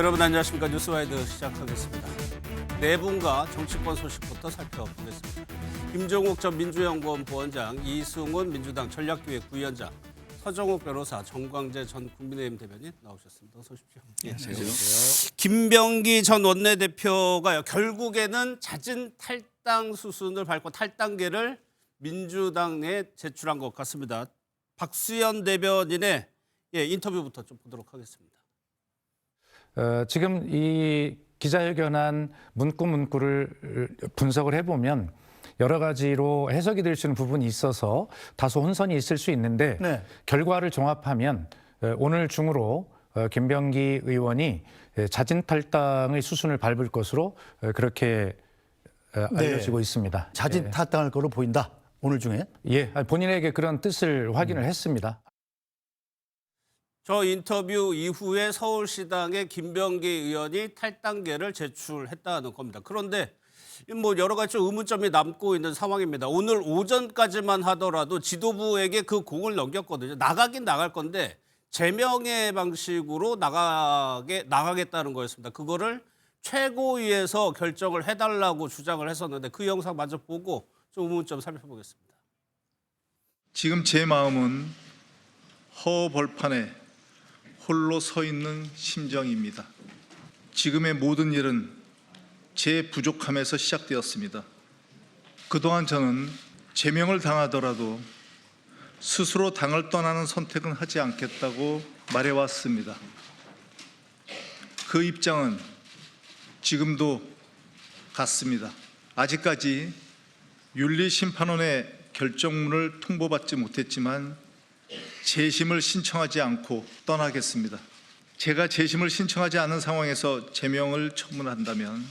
여러분 안녕하십니까. 뉴스와이드 시작하겠습니다. 네 분과 정치권 소식부터 살펴보겠습니다. 김종욱 전 민주연구원 부원장, 이승훈 민주당 전략기획부위원장, 서정욱 변호사, 정광재 전 국민의힘 대변인 나오셨습니다. 어서 오십시오. 안녕하세요. 김병기 전 원내대표가 결국에는 잦은 탈당 수순을 밟고 탈당계를 민주당에 제출한 것 같습니다. 박수현 대변인의 인터뷰부터 좀 보도록 하겠습니다. 지금 이 기자회견한 문구를 분석을 해보면 여러 가지로 해석이 될 수 있는 부분이 있어서 다소 혼선이 있을 수 있는데 결과를 종합하면 오늘 중으로 김병기 의원이 자진 탈당의 수순을 밟을 것으로 그렇게 알려지고 있습니다. 자진 탈당할 거로 보인다. 오늘 중에? 예, 본인에게 그런 뜻을 확인을 했습니다. 저 인터뷰 이후에 서울시당에 김병기 의원이 탈당계를 제출했다는 겁니다. 그런데 뭐 여러 가지 좀 의문점이 남고 있는 상황입니다. 오늘 오전까지만 하더라도 지도부에게 그 공을 넘겼거든요. 나가긴 나갈 건데 제명의 방식으로 나가겠다는 거였습니다. 그거를 최고위에서 결정을 해달라고 주장을 했었는데 그 영상 마저 보고 좀 의문점 살펴보겠습니다. 지금 제 마음은 허벌판에 홀로 서 있는 심정입니다. 지금의 모든 일은 제 부족함에서 시작되었습니다. 그동안 저는 제명을 당하더라도 스스로 당을 떠나는 선택은 하지 않겠다고 말해왔습니다. 그 입장은 지금도 같습니다. 아직까지 윤리심판원의 결정문을 통보받지 못했지만 재심을 신청하지 않고 떠나겠습니다. 제가 재심을 신청하지 않은 상황에서 제명을 처분한다면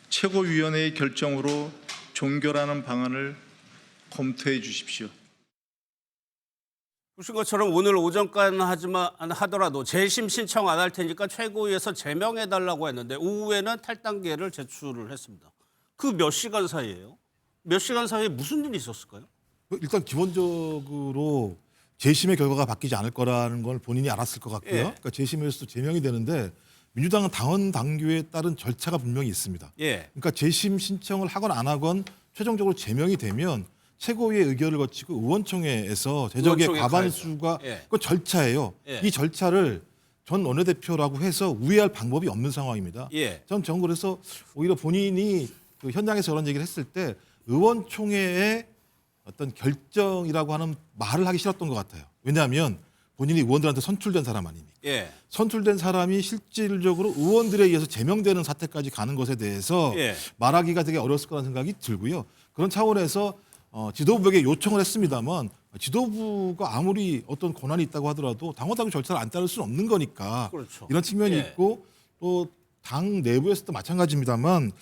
최고위원회의 결정으로 종결하는 방안을 검토해 주십시오. 보신 것처럼 오늘 오전까지만 하더라도 재심 신청 안 할 테니까 최고위에서 제명해달라고 했는데 오후에는 탈당계를 제출을 했습니다. 그 몇 시간 사이에요? 몇 시간 사이에 무슨 일이 있었을까요? 일단 기본적으로 재심의 결과가 바뀌지 않을 거라는 걸 본인이 알았을 것 같고요. 예. 그러니까 재심에서도 제명이 되는데 민주당은 당헌 당규에 따른 절차가 분명히 있습니다. 예. 그러니까 재심 신청을 하건 안 하건 최종적으로 제명이 되면 최고위의 의결을 거치고 의원총회에서 제적의 의원총회 과반수가 가야죠. 예. 그 절차예요. 예. 이 절차를 전 원내대표라고 해서 우회할 방법이 없는 상황입니다. 예. 전 그래서 오히려 본인이 그 현장에서 그런 얘기를 했을 때 의원총회의 어떤 결정이라고 하는 말을 하기 싫었던 것 같아요. 왜냐하면 본인이 의원들한테 선출된 사람 아닙니까? 예. 선출된 사람이 실질적으로 의원들에 의해서 제명되는 사태까지 가는 것에 대해서 예. 말하기가 되게 어려웠을 거라는 생각이 들고요. 그런 차원에서 지도부에게 요청을 했습니다만 지도부가 아무리 어떤 권한이 있다고 하더라도 당헌당규 절차를 안 따를 수는 없는 거니까 그렇죠. 이런 측면이 예. 있고 또 당 내부에서도 마찬가지입니다만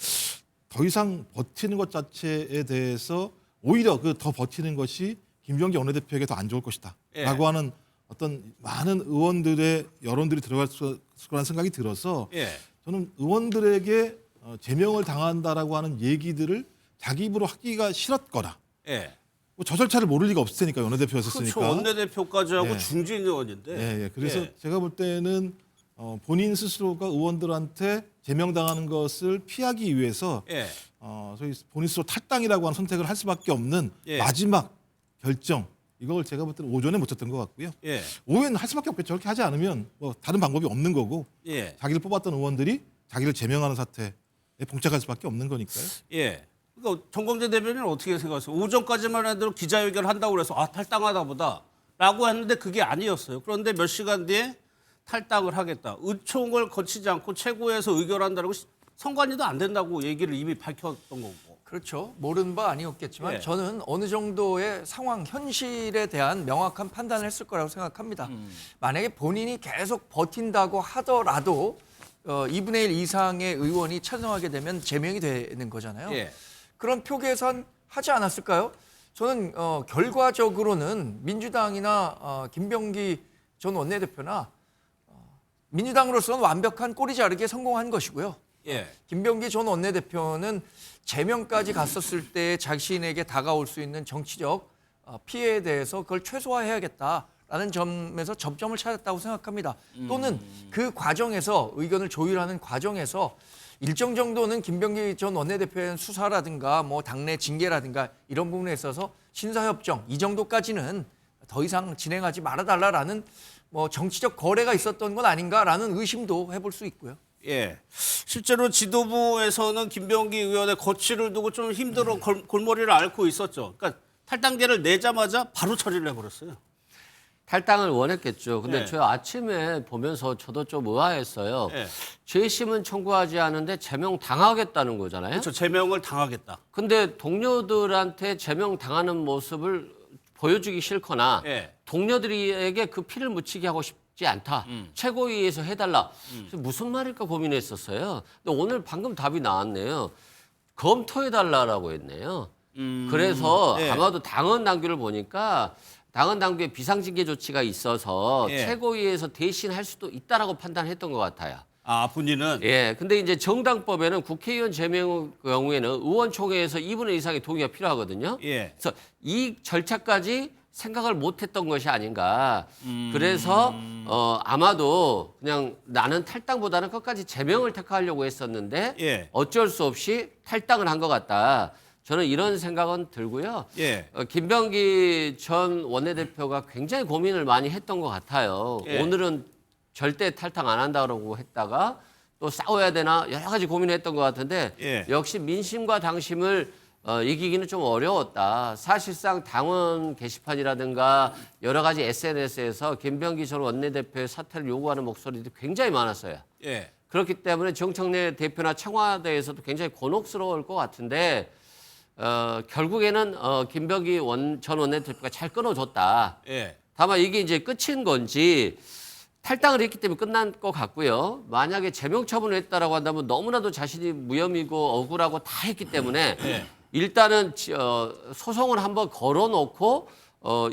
더 이상 버티는 것 자체에 대해서 오히려 그 더 버티는 것이 김병기 원내대표에게 더 안 좋을 것이다. 예. 라고 하는 어떤 많은 의원들의 여론들이 들어갈 거라는 생각이 들어서 예. 저는 의원들에게 제명을 당한다라고 하는 얘기들을 자기 입으로 하기가 싫었거나 예. 뭐 저 절차를 모를 리가 없을 테니까 원내대표였었으니까. 그렇죠. 원내대표까지 하고 예. 중진 의원인데. 예, 예. 그래서 예. 제가 볼 때는 본인 스스로가 의원들한테 제명당하는 것을 피하기 위해서 예. 저희 본인 스스로 탈당이라고 하는 선택을 할 수밖에 없는 예. 마지막 결정 이걸 제가 볼 때는 오전에 못했던 것 같고요. 예. 오후에는 할 수밖에 없겠죠. 저렇게 하지 않으면 뭐 다른 방법이 없는 거고 예. 자기를 뽑았던 의원들이 자기를 제명하는 사태에 봉착할 수밖에 없는 거니까요. 예. 그러니까 정광재 대변인은 어떻게 생각하세요? 오전까지만 해도 기자회견을 한다고 그래서 탈당하다 보다라고 했는데 그게 아니었어요. 그런데 몇 시간 뒤에 탈당을 하겠다. 의총을 거치지 않고 최고위에서 의결한다고 선관위도 안 된다고 얘기를 이미 밝혔던 거고. 그렇죠. 모르는 바 아니었겠지만 예. 저는 어느 정도의 상황, 현실에 대한 명확한 판단을 했을 거라고 생각합니다. 만약에 본인이 계속 버틴다고 하더라도 2분의 1 이상의 의원이 찬성하게 되면 제명이 되는 거잖아요. 예. 그런 표 계산 하지 않았을까요? 저는 결과적으로는 민주당이나 김병기 전 원내대표나 민주당으로서는 완벽한 꼬리 자르기에 성공한 것이고요. 예. 김병기 전 원내대표는 제명까지 갔었을 때 자신에게 다가올 수 있는 정치적 피해에 대해서 그걸 최소화해야겠다. 라는 점에서 접점을 찾았다고 생각합니다. 또는 그 과정에서 의견을 조율하는 과정에서 일정 정도는 김병기 전 원내대표의 수사라든가 뭐 당내 징계라든가 이런 부분에 있어서 신사협정 이 정도까지는 더 이상 진행하지 말아달라라는 뭐 정치적 거래가 있었던 건 아닌가라는 의심도 해볼 수 있고요. 예. 실제로 지도부에서는 김병기 의원의 거취를 두고 좀 힘들어 골머리를 앓고 있었죠. 그러니까 탈당계를 내자마자 바로 처리를 해버렸어요. 탈당을 원했겠죠. 근데 네. 저 아침에 보면서 저도 좀 의아했어요. 네. 재심은 청구하지 않은데 제명 당하겠다는 거잖아요. 그렇죠. 제명을 당하겠다. 근데 동료들한테 제명 당하는 모습을 보여주기 싫거나 네. 동료들에게 그 피를 묻히게 하고 싶지 않다. 최고위에서 해달라. 무슨 말일까 고민했었어요. 근데 오늘 방금 답이 나왔네요. 검토해달라라고 했네요. 그래서 네. 아마도 당헌 당규를 보니까 당헌 당규에 비상징계 조치가 있어서 예. 최고위에서 대신할 수도 있다라고 판단했던 것 같아요. 아, 본인은? 예, 근데 이제 정당법에는 국회의원 제명 경우에는 의원총회에서 2분의 1 이상의 동의가 필요하거든요. 예. 그래서 이 절차까지 생각을 못했던 것이 아닌가. 그래서 아마도 그냥 나는 탈당보다는 끝까지 제명을 택하려고 했었는데 예. 어쩔 수 없이 탈당을 한 것 같다. 저는 이런 생각은 들고요. 예. 김병기 전 원내대표가 굉장히 고민을 많이 했던 것 같아요. 예. 오늘은 절대 탈당 안 한다고 했다가 또 싸워야 되나 여러 가지 고민했던 것 같은데 예. 역시 민심과 당심을 이기기는 좀 어려웠다. 사실상 당원 게시판이라든가 여러 가지 SNS에서 김병기 전 원내대표의 사퇴를 요구하는 목소리도 굉장히 많았어요. 예. 그렇기 때문에 정청래 대표나 청와대에서도 굉장히 곤혹스러울 것 같은데 결국에는 김병기 전 원내대표가 잘 끊어줬다. 예. 다만 이게 이제 끝인 건지 탈당을 했기 때문에 끝난 것 같고요. 만약에 제명 처분을 했다라고 한다면 너무나도 자신이 무혐의고 억울하고 다 했기 때문에 일단은 소송을 한번 걸어놓고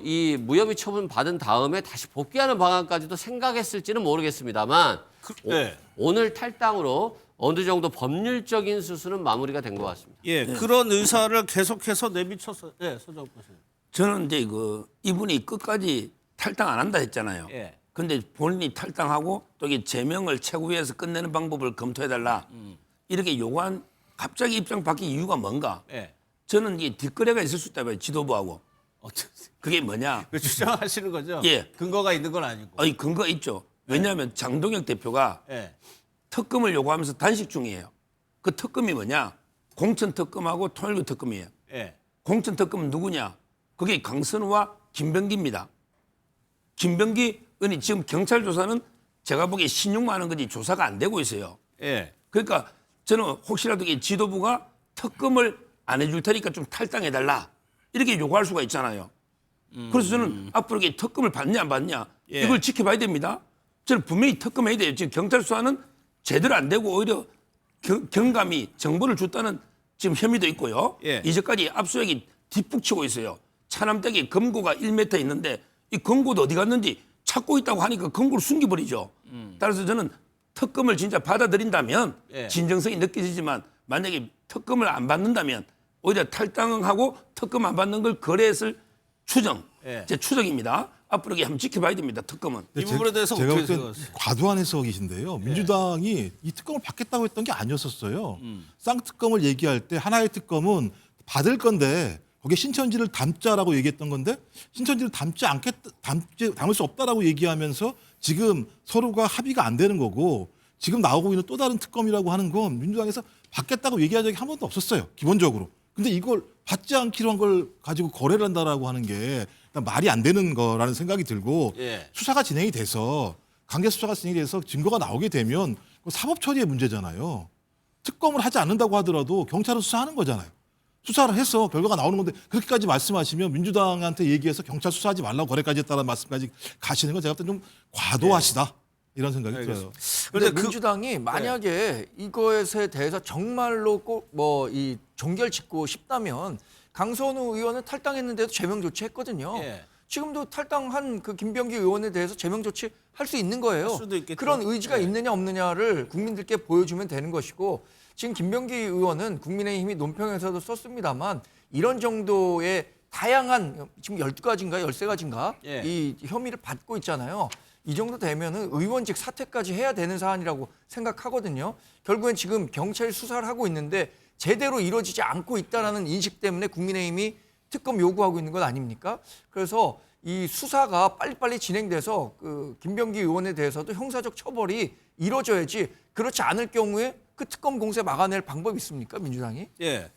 이 무혐의 처분 받은 다음에 다시 복귀하는 방안까지도 생각했을지는 모르겠습니다만 네. 오늘 탈당으로 어느 정도 법률적인 수순은 마무리가 된 것 같습니다. 예. 그런 의사를 계속해서 내비쳤어요. 예, 소장 교수님. 저는 이제 이분이 끝까지 탈당 안 한다 했잖아요. 예. 근데 본인이 탈당하고 또 이게 제명을 최고위에서 끝내는 방법을 검토해달라. 이렇게 요구한 갑자기 입장 바뀐 이유가 뭔가? 예. 저는 이게 뒷거래가 있을 수 있다 봐요. 지도부하고. 그게 뭐냐? 그 주장하시는 거죠? 예. 근거가 있는 건 아니고. 근거 있죠. 왜냐하면 장동혁 대표가 예. 특검을 요구하면서 단식 중이에요. 그 특검이 뭐냐? 공천 특검하고 통일부 특검이에요. 예. 공천 특검은 누구냐? 그게 강선우와 김병기입니다. 김병기 의원이 지금 경찰 조사는 제가 보기에 신용만 하는 거지 조사가 안 되고 있어요. 예. 그러니까 저는 혹시라도 이 지도부가 특검을 안 해줄 테니까 좀 탈당해달라 이렇게 요구할 수가 있잖아요. 그래서 저는 앞으로 이게 특검을 받냐 안 받냐 예. 이걸 지켜봐야 됩니다. 저는 분명히 특검해야 돼요. 지금 경찰 수사는 제대로 안 되고 오히려 경감이 정보를 줬다는 지금 혐의도 있고요. 예. 이제까지 압수수색이 뒷북치고 있어요. 차남댁에 검거가 1m 있는데 이 검거도 어디 갔는지 찾고 있다고 하니까 검거를 숨겨버리죠. 따라서 저는 특검을 진짜 받아들인다면 예. 진정성이 느껴지지만 만약에 특검을 안 받는다면 오히려 탈당하고 특검 안 받는 걸 거래했을 추정, 예. 제 추정입니다. 앞으로 한번 지켜봐야 됩니다. 특검은. 이 부분에 대해서 제가 어떻게 볼 땐 생각하세요? 과도한 해석이신데요. 민주당이 이 특검을 받겠다고 했던 게 아니었었어요. 쌍특검을 얘기할 때 하나의 특검은 받을 건데 거기에 신천지를 담자라고 얘기했던 건데 신천지를 담을 수 없다라고 얘기하면서 지금 서로가 합의가 안 되는 거고 지금 나오고 있는 또 다른 특검이라고 하는 건 민주당에서 받겠다고 얘기한 적이 한 번도 없었어요. 기본적으로. 근데 이걸 받지 않기로 한 걸 가지고 거래를 한다라고 하는 게 일단 말이 안 되는 거라는 생각이 들고 예. 수사가 진행이 돼서 강제 수사가 진행이 돼서 증거가 나오게 되면 그거 사법 처리의 문제잖아요. 특검을 하지 않는다고 하더라도 경찰은 수사하는 거잖아요. 수사를 해서 결과가 나오는 건데 그렇게까지 말씀하시면 민주당한테 얘기해서 경찰 수사하지 말라고 거래까지 했다는 말씀까지 가시는 건 제가 볼 때 좀 과도하시다 이런 생각이 들어요. 근데 그런데 민주당이 만약에 이것에 대해서 정말로 꼭 뭐 이 종결 짓고 싶다면 강선우 의원은 탈당했는데도 제명 조치했거든요. 예. 지금도 탈당한 그 김병기 의원에 대해서 제명 조치 할 수 있는 거예요. 할 수도 있겠죠. 그런 의지가 예. 있느냐 없느냐를 국민들께 보여주면 되는 것이고 지금 김병기 의원은 국민의힘이 논평에서도 썼습니다만 이런 정도의 다양한 지금 12가지인가 13가지인가 예. 이 혐의를 받고 있잖아요. 이 정도 되면은 의원직 사퇴까지 해야 되는 사안이라고 생각하거든요. 결국엔 지금 경찰이 수사를 하고 있는데 제대로 이루어지지 않고 있다는 인식 때문에 국민의힘이 특검 요구하고 있는 것 아닙니까? 그래서 이 수사가 빨리빨리 진행돼서 그 김병기 의원에 대해서도 형사적 처벌이 이루어져야지 그렇지 않을 경우에 그 특검 공세 막아낼 방법이 있습니까? 민주당이? 예.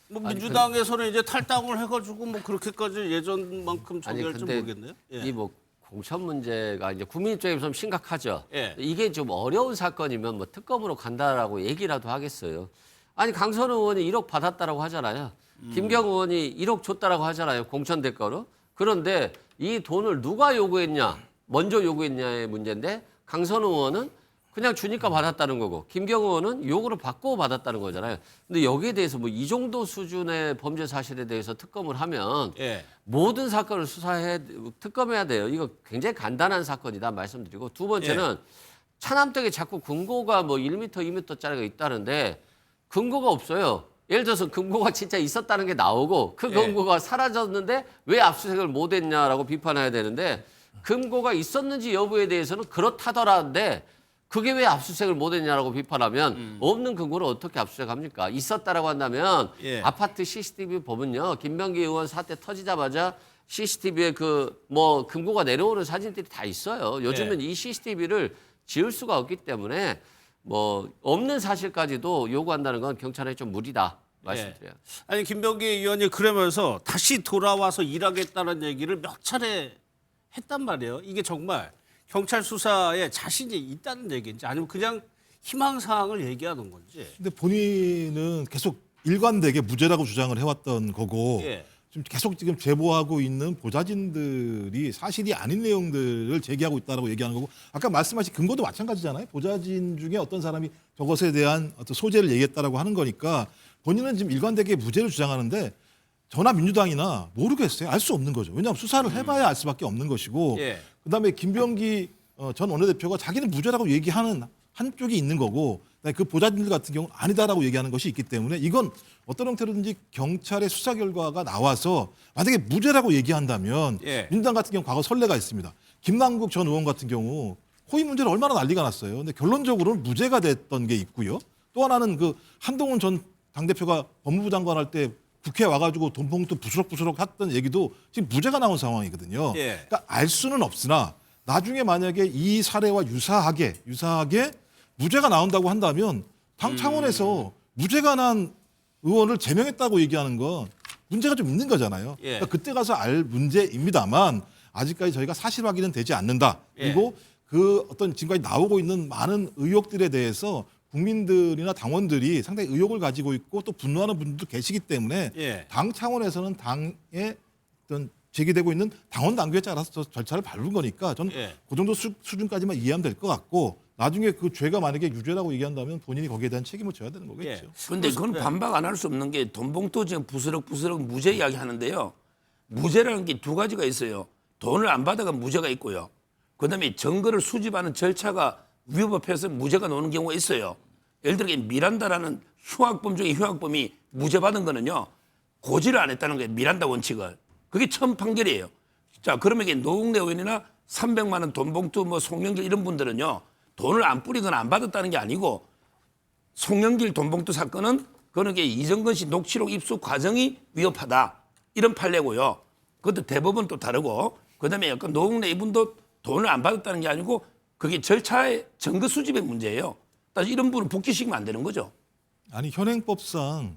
뭐 민주당에서는 이제 탈당을 해가지고 뭐 그렇게까지 예전만큼 저기 아니 할지 근데 모르겠네요. 예. 이 뭐 공천 문제가 이제 국민 입장에서 좀 심각하죠. 예. 이게 좀 어려운 사건이면 뭐 특검으로 간다라고 얘기라도 하겠어요. 아니 강선 의원이 1억 받았다라고 하잖아요. 김경 의원이 1억 줬다라고 하잖아요. 공천 대가로. 그런데 이 돈을 누가 요구했냐, 먼저 요구했냐의 문제인데 강선 의원은 그냥 주니까 받았다는 거고 김경 의원은 요구를 받고 받았다는 거잖아요. 근데 여기에 대해서 뭐 이 정도 수준의 범죄 사실에 대해서 특검을 하면 예. 모든 사건을 특검해야 돼요. 이거 굉장히 간단한 사건이다 말씀드리고 두 번째는 차남댁에 자꾸 금고가 뭐 1m, 2m짜리가 있다는데 금고가 없어요. 예를 들어서 금고가 진짜 있었다는 게 나오고 그 금고가 사라졌는데 왜 압수수색을 못 했냐라고 비판해야 되는데 금고가 있었는지 여부에 대해서는 그렇다더라는데 그게 왜 압수수색을 못 했냐라고 비판하면 없는 금고를 어떻게 압수수색합니까? 있었다라고 한다면 아파트 CCTV 보면요. 김병기 의원 사태 터지자마자 CCTV에 그 뭐 금고가 내려오는 사진들이 다 있어요. 요즘은 이 CCTV를 지울 수가 없기 때문에 뭐 없는 사실까지도 요구한다는 건 경찰에 좀 무리다 말씀드려요. 아니 김병기 의원이 그러면서 다시 돌아와서 일하겠다는 얘기를 몇 차례 했단 말이에요. 이게 정말 경찰 수사에 자신이 있다는 얘기인지 아니면 그냥 희망사항을 얘기하는 건지. 근데 본인은 계속 일관되게 무죄라고 주장을 해왔던 거고 예. 지금 계속 지금 제보하고 있는 보좌진들이 사실이 아닌 내용들을 제기하고 있다라고 얘기하는 거고 아까 말씀하신 근거도 마찬가지잖아요. 보좌진 중에 어떤 사람이 저것에 대한 어떤 소재를 얘기했다라고 하는 거니까 본인은 지금 일관되게 무죄를 주장하는데 저나 민주당이나 모르겠어요. 알 수 없는 거죠. 왜냐하면 수사를 해봐야 알 수밖에 없는 것이고 예. 그다음에 김병기 전 원내대표가 자기는 무죄라고 얘기하는 한쪽이 있는 거고 그 보좌진들 같은 경우는 아니다라고 얘기하는 것이 있기 때문에 이건 어떤 형태로든지 경찰의 수사 결과가 나와서 만약에 무죄라고 얘기한다면 예. 민주당 같은 경우 과거 선례가 있습니다. 김남국 전 의원 같은 경우 호의 문제를 얼마나 난리가 났어요. 근데 결론적으로는 무죄가 됐던 게 있고요. 또 하나는 그 한동훈 전 당대표가 법무부 장관 할 때 국회에 와가지고 돈봉투 부스럭부스럭 했던 얘기도 지금 무죄가 나온 상황이거든요. 예. 그러니까 알 수는 없으나 나중에 만약에 이 사례와 유사하게 무죄가 나온다고 한다면 당 차원에서 무죄가 난 의원을 제명했다고 얘기하는 건 문제가 좀 있는 거잖아요. 예. 그러니까 그때 가서 알 문제입니다만 아직까지 저희가 사실 확인은 되지 않는다. 그리고 그 어떤 지금까지 나오고 있는 많은 의혹들에 대해서 국민들이나 당원들이 상당히 의혹을 가지고 있고 또 분노하는 분들도 계시기 때문에 당 차원에서는 당의 어떤 제기되고 있는 당원 당규에 따라서 절차를 밟은 거니까 저는 그 정도 수준까지만 이해하면 될 것 같고 나중에 그 죄가 만약에 유죄라고 얘기한다면 본인이 거기에 대한 책임을 져야 되는 거겠죠. 그런데 그건 반박 안 할 수 없는 게 돈봉투 지금 부스럭부스럭 무죄 이야기 하는데요. 무죄라는 게 두 가지가 있어요. 돈을 안 받아가 무죄가 있고요. 그다음에 증거를 수집하는 절차가 위법해서 무죄가 나오는 경우가 있어요. 예를 들어 미란다라는 흉악범 중에 흉악범이 무죄받은 거는요. 고지를 안 했다는 거예요. 미란다 원칙을. 그게 처음 판결이에요. 자, 그러면 이게 노웅래 의원이나 300만 원 돈봉투 뭐 송영길 이런 분들은요. 돈을 안 뿌리거나 안 받았다는 게 아니고 송영길 돈봉투 사건은 그런 게 이정근 씨 녹취록 입수 과정이 위협하다. 이런 판례고요. 그것도 대법원 또 다르고 그다음에 약간 노웅래 이분도 돈을 안 받았다는 게 아니고 그게 절차의 증거 수집의 문제예요. 따라서 이런 분은 복귀시키면 안 되는 거죠. 아니 현행법상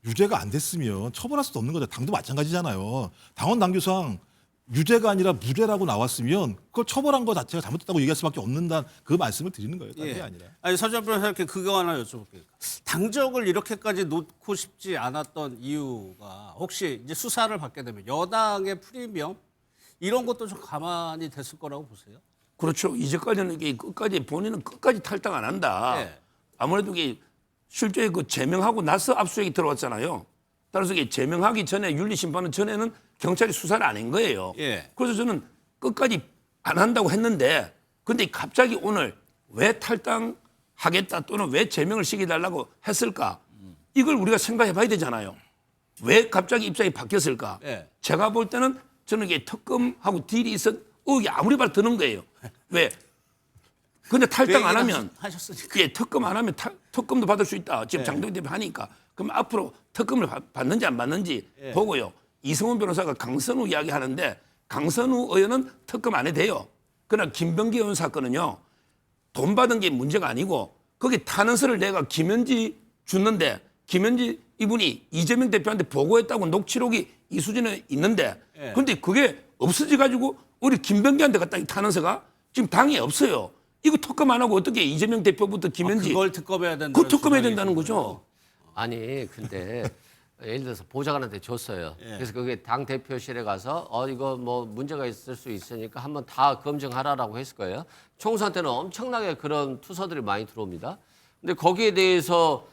유죄가 안 됐으면 처벌할 수도 없는 거죠. 당도 마찬가지잖아요. 당원 당규상 유죄가 아니라 무죄라고 나왔으면 그걸 처벌한 거 자체가 잘못됐다고 얘기할 수밖에 없는다는 그 말씀을 드리는 거예요. 다른 게 아니라. 아니 서지현 변호사님께 그거 하나 여쭤볼게요. 당적을 이렇게까지 놓고 싶지 않았던 이유가 혹시 이제 수사를 받게 되면 여당의 프리미엄 이런 것도 좀 가만히 됐을 거라고 보세요? 그렇죠. 이제까지는 이게 끝까지 본인은 끝까지 탈당 안 한다. 아무래도 이게 실제 그 제명하고 나서 압수수색이 들어왔잖아요. 따라서 이게 제명하기 전에 윤리심판은 전에는 경찰이 수사를 안 한 거예요. 그래서 저는 끝까지 안 한다고 했는데 근데 갑자기 오늘 왜 탈당하겠다 또는 왜 제명을 시켜달라고 했을까? 이걸 우리가 생각해 봐야 되잖아요. 왜 갑자기 입장이 바뀌었을까? 예. 제가 볼 때는 저는 이게 특검하고 딜이 있었, 의혹이 아무리 봐도 드는 거예요. 왜? 근데 탈당 안 하면, 하셨으니까. 예, 특검 안 하면 특검도 받을 수 있다. 지금 장동희 대표 하니까. 그럼 앞으로 특검을 받는지 안 받는지 보고요. 이성훈 변호사가 강선우 이야기 하는데 강선우 의원은 특검 안 해도 돼요. 그러나 김병기 의원 사건은요. 돈 받은 게 문제가 아니고 거기 탄원서를 내가 김현지 줬는데 김현지 이분이 이재명 대표한테 보고했다고 녹취록이 이수진에 있는데 그런데 그게 없어져 가지고 우리 김병기한테 갔다 이 탄원서가 지금 당에 없어요. 이거 특검 안 하고 어떻게 이재명 대표부터 김현지 그걸 특검해야 된다는 그 특검해야 주장이 된다는 있군요. 거죠. 아니 근데 예를 들어서 보좌관한테 줬어요. 그래서 그게 당 대표실에 가서 이거 뭐 문제가 있을 수 있으니까 한번 다 검증하라라고 했을 거예요. 총선 때는 엄청나게 그런 투서들이 많이 들어옵니다. 근데 거기에 대해서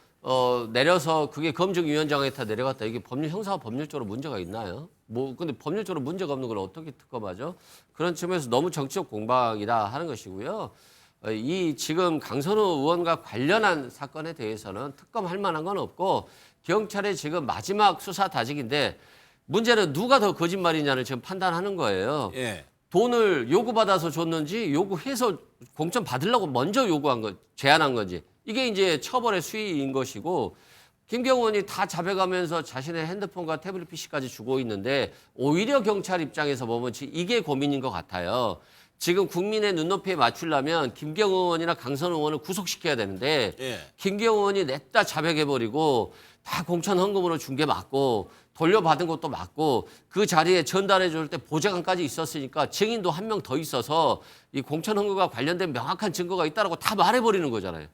내려서 그게 검증위원장에 다 내려갔다. 이게 형사 법률적으로 문제가 있나요? 뭐 근데 법률적으로 문제가 없는 걸 어떻게 특검하죠? 그런 측면에서 너무 정치적 공방이다 하는 것이고요. 이 지금 강선우 의원과 관련한 사건에 대해서는 특검할 만한 건 없고 경찰의 지금 마지막 수사 다직인데 문제는 누가 더 거짓말이냐를 지금 판단하는 거예요. 예. 돈을 요구받아서 줬는지 요구해서 공천 받으려고 먼저 요구한 거, 제안한 건지 이게 이제 처벌의 수위인 것이고 김경호 의원이 다 잡아가면서 자신의 핸드폰과 태블릿 PC까지 주고 있는데 오히려 경찰 입장에서 보면 이게 고민인 것 같아요. 지금 국민의 눈높이에 맞추려면 김경호 의원이나 강선우 의원을 구속시켜야 되는데 김경호 의원이 냈다 자백해버리고 다 공천 헌금으로 준 게 맞고 돌려받은 것도 맞고 그 자리에 전달해 줄 때 보좌관까지 있었으니까 증인도 한 명 더 있어서 이 공천 헌금과 관련된 명확한 증거가 있다라고 다 말해버리는 거잖아요.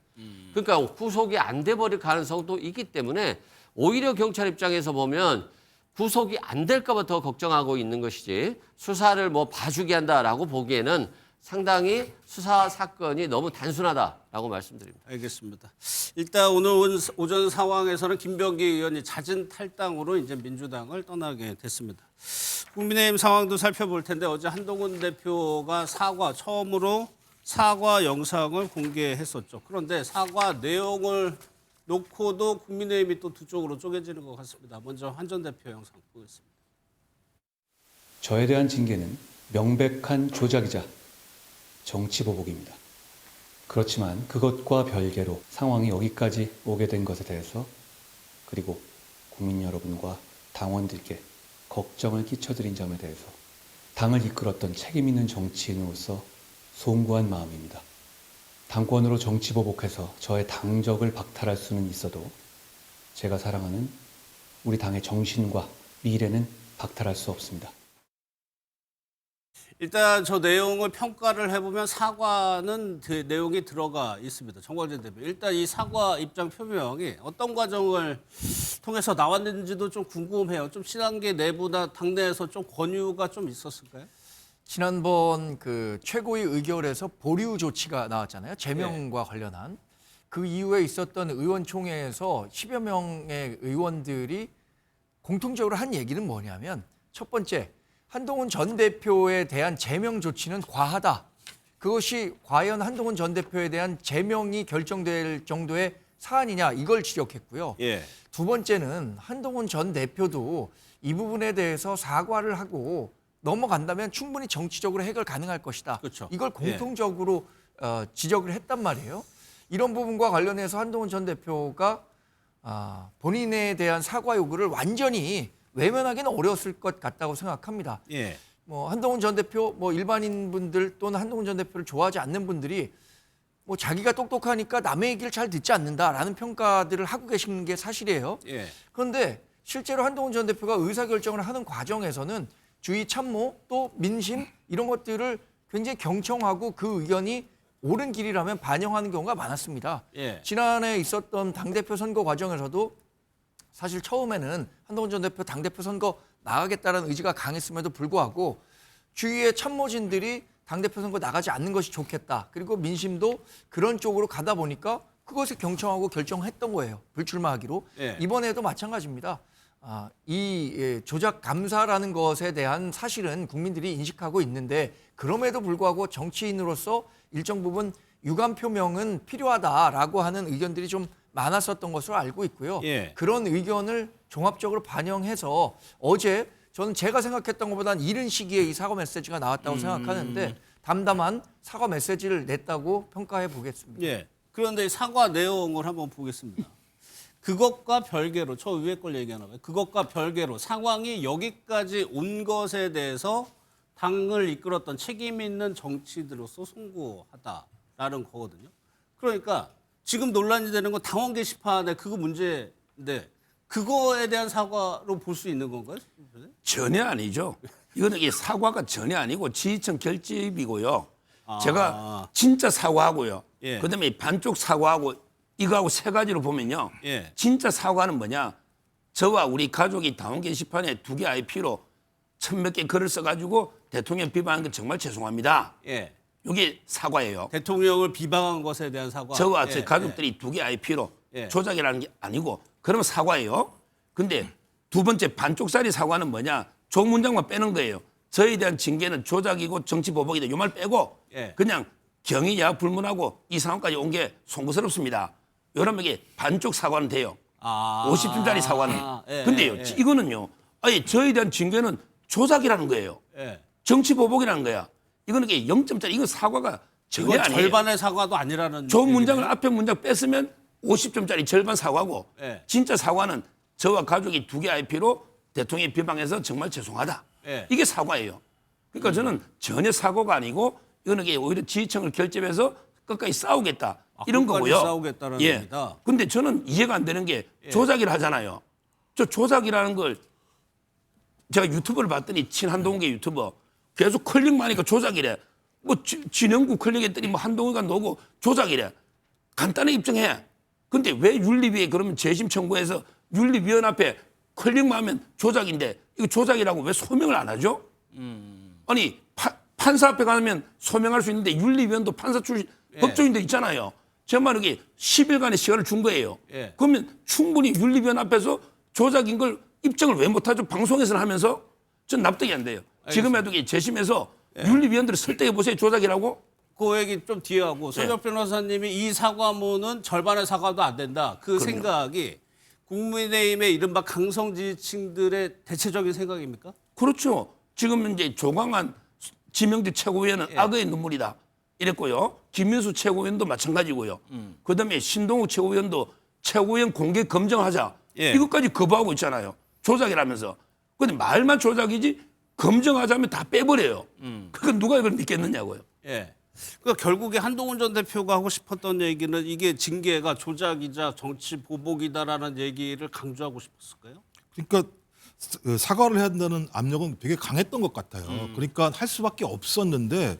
그러니까 구속이 안 돼버릴 가능성도 있기 때문에 오히려 경찰 입장에서 보면 구속이 안 될까 봐 더 걱정하고 있는 것이지 수사를 뭐 봐주게 한다라고 보기에는 상당히 수사 사건이 너무 단순하다라고 말씀드립니다. 알겠습니다. 일단 오늘 오전 상황에서는 김병기 의원이 잦은 탈당으로 이제 민주당을 떠나게 됐습니다. 국민의힘 상황도 살펴볼 텐데 어제 한동훈 대표가 처음으로 사과 영상을 공개했었죠. 그런데 사과 내용을 놓고도 국민의힘이 또 두 쪽으로 쪼개지는 것 같습니다. 먼저 한 전 대표 영상 보겠습니다. 저에 대한 징계는 명백한 조작이자 정치보복입니다. 그렇지만 그것과 별개로 상황이 여기까지 오게 된 것에 대해서 그리고 국민 여러분과 당원들께 걱정을 끼쳐드린 점에 대해서 당을 이끌었던 책임 있는 정치인으로서 송구한 마음입니다. 당권으로 정치보복해서 저의 당적을 박탈할 수는 있어도 제가 사랑하는 우리 당의 정신과 미래는 박탈할 수 없습니다. 일단 저 내용을 평가를 해보면 사과는 그 내용이 들어가 있습니다. 정광재 대표. 일단 이 사과 입장 표명이 어떤 과정을 통해서 나왔는지도 좀 궁금해요. 좀 친한계 내부나 당내에서 좀 권유가 좀 있었을까요? 지난번 그 최고위 의결에서 보류 조치가 나왔잖아요. 제명과 관련한. 그 이후에 있었던 의원총회에서 10여 명의 의원들이 공통적으로 한 얘기는 뭐냐면 첫 번째, 한동훈 전 대표에 대한 제명 조치는 과하다. 그것이 과연 한동훈 전 대표에 대한 제명이 결정될 정도의 사안이냐 이걸 지적했고요. 두 번째는 한동훈 전 대표도 이 부분에 대해서 사과를 하고 넘어간다면 충분히 정치적으로 해결 가능할 것이다. 그렇죠. 이걸 공통적으로 지적을 했단 말이에요. 이런 부분과 관련해서 한동훈 전 대표가 본인에 대한 사과 요구를 완전히 외면하기는 어려웠을 것 같다고 생각합니다. 뭐 한동훈 전 대표, 뭐 일반인 분들 또는 한동훈 전 대표를 좋아하지 않는 분들이 뭐 자기가 똑똑하니까 남의 얘기를 잘 듣지 않는다라는 평가들을 하고 계신 게 사실이에요. 그런데 실제로 한동훈 전 대표가 의사결정을 하는 과정에서는 주의 참모 또 민심 이런 것들을 굉장히 경청하고 그 의견이 옳은 길이라면 반영하는 경우가 많았습니다. 지난해 있었던 당대표 선거 과정에서도 사실 처음에는 한동훈 전 대표 당대표 선거 나가겠다는 의지가 강했음에도 불구하고 주위의 참모진들이 당대표 선거 나가지 않는 것이 좋겠다. 그리고 민심도 그런 쪽으로 가다 보니까 그것을 경청하고 결정했던 거예요. 불출마하기로. 이번에도 마찬가지입니다. 이 조작 감사라는 것에 대한 사실은 국민들이 인식하고 있는데 그럼에도 불구하고 정치인으로서 일정 부분 유감 표명은 필요하다라고 하는 의견들이 좀 많았었던 것으로 알고 있고요. 예. 그런 의견을 종합적으로 반영해서 어제 저는 제가 생각했던 것보다는 이른 시기에 이 사과 메시지가 나왔다고 생각하는데 담담한 사과 메시지를 냈다고 평가해 보겠습니다. 예. 그런데 이 사과 내용을 한번 보겠습니다. 그것과 별개로 저 위에 걸 얘기하나 봐요. 그것과 별개로 상황이 여기까지 온 것에 대해서 당을 이끌었던 책임 있는 정치인으로서 송구하다라는 거거든요. 그러니까 지금 논란이 되는 건 당원 게시판에 그거 문제인데 그거에 대한 사과로 볼 수 있는 건가요? 전혀 아니죠. 이거는 이게 사과가 전혀 아니고 지지층 결집이고요. 제가 진짜 사과하고요. 예. 그다음에 반쪽 사과하고 이거하고 세 가지로 보면요. 예. 진짜 사과는 뭐냐? 저와 우리 가족이 당원 게시판에 2개 IP로 1000몇 개 글을 써가지고 대통령 비방한 건 정말 죄송합니다. 예. 이게 사과예요. 대통령을 비방한 것에 대한 사과. 저와 예, 제 가족들이 2개 IP로 예. 조작이라는 게 아니고 그러면 사과예요. 근데 두 번째 반쪽짜리 사과는 뭐냐? 조 문장만 빼는 거예요. 저에 대한 징계는 조작이고 정치 보복이다. 이 말 빼고 예. 그냥 경위야 불문하고 이 상황까지 온 게 송구스럽습니다. 이러면 이게 반쪽 사과는 돼요. 50분짜리 사과는. 예, 근데요, 예, 예. 이거는요. 아예 저에 대한 징계는 조작이라는 거예요. 예. 정치 보복이라는 거야. 이거는 이게 0점짜리 이건 사과가 전혀 이건 아니에요. 절반의 사과도 아니라는. 조 얘기네요. 문장을 앞에 문장 뺐으면 50점짜리 절반 사과고 예. 진짜 사과는 저와 가족이 2개 IP로 대통령이 비방해서 정말 죄송하다. 예. 이게 사과예요. 그러니까 저는 전혀 사과가 아니고 이거는 이게 오히려 지지층을 결집해서 끝까지 싸우겠다. 이런 끝까지 거고요. 싸우겠다는 예. 겁니다. 근데 저는 이해가 안 되는 게 조작이라 하잖아요. 저 조작이라는 걸 제가 유튜브를 봤더니 친한동욱의 유튜버 계속 클릭만 하니까 조작이래. 뭐 진영구 클릭했더니 뭐 한동욱가 노고 조작이래. 간단히 입증해. 근데 왜 윤리위에 그러면 재심 청구해서 윤리위원 앞에 클릭만 하면 조작인데 이거 조작이라고 왜 소명을 안 하죠? 아니 판사 앞에 가면 소명할 수 있는데 윤리위원도 판사 출신 법조인도 있잖아요. 정말 이게 10일간의 시간을 준 거예요. 예. 그러면 충분히 윤리위원 앞에서 조작인 걸 입증을 왜 못하죠? 방송에서는 하면서 전 납득이 안 돼요. 지금에도 이 재심에서 윤리위원들을 설득해 보세요. 조작이라고? 그 얘기 좀 뒤에 하고 손혁 변호사님이 이 사과문은 절반의 사과도 안 된다. 그 생각이 국민의힘의 이른바 강성 지지층들의 대체적인 생각입니까? 그렇죠. 지금 이제 조광한 지명직 최고위원은 악의 눈물이다. 이랬고요. 김민수 최고위원도 마찬가지고요. 그다음에 신동욱 최고위원도 최고위원 공개 검증하자. 예. 이것까지 거부하고 있잖아요. 조작이라면서. 근데 말만 조작이지 검증하자면 다 빼버려요. 그건 누가 이걸 믿겠느냐고요. 예. 그러니까 결국에 한동훈 전 대표가 하고 싶었던 얘기는 이게 징계가 조작이자 정치 보복이다라는 얘기를 강조하고 싶었을까요? 그러니까 사과를 해야 한다는 압력은 되게 강했던 것 같아요. 그러니까 할 수밖에 없었는데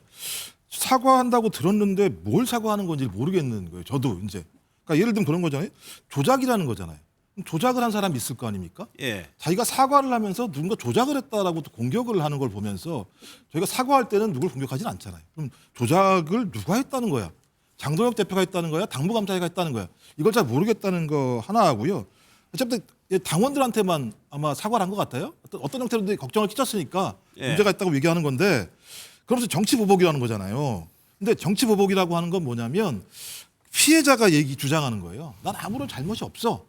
사과한다고 들었는데 뭘 사과하는 건지 모르겠는 거예요. 저도 이제. 그러니까 예를 들면 그런 거잖아요. 조작이라는 거잖아요. 그럼 조작을 한 사람이 있을 거 아닙니까? 예. 자기가 사과를 하면서 누군가 조작을 했다라고 또 공격을 하는 걸 보면서 저희가 사과할 때는 누굴 공격하진 않잖아요. 그럼 조작을 누가 했다는 거야? 장동혁 대표가 했다는 거야? 당무감사위가 했다는 거야? 이걸 잘 모르겠다는 거 하나 하고요. 어쨌든 당원들한테만 아마 사과를 한 것 같아요. 어떤 형태로든 걱정을 끼쳤으니까 문제가 있다고 얘기하는 건데 그러면서 정치 보복이라는 거잖아요. 근데 정치 보복이라고 하는 건 뭐냐면 피해자가 주장하는 거예요. 난 아무런 잘못이 없어.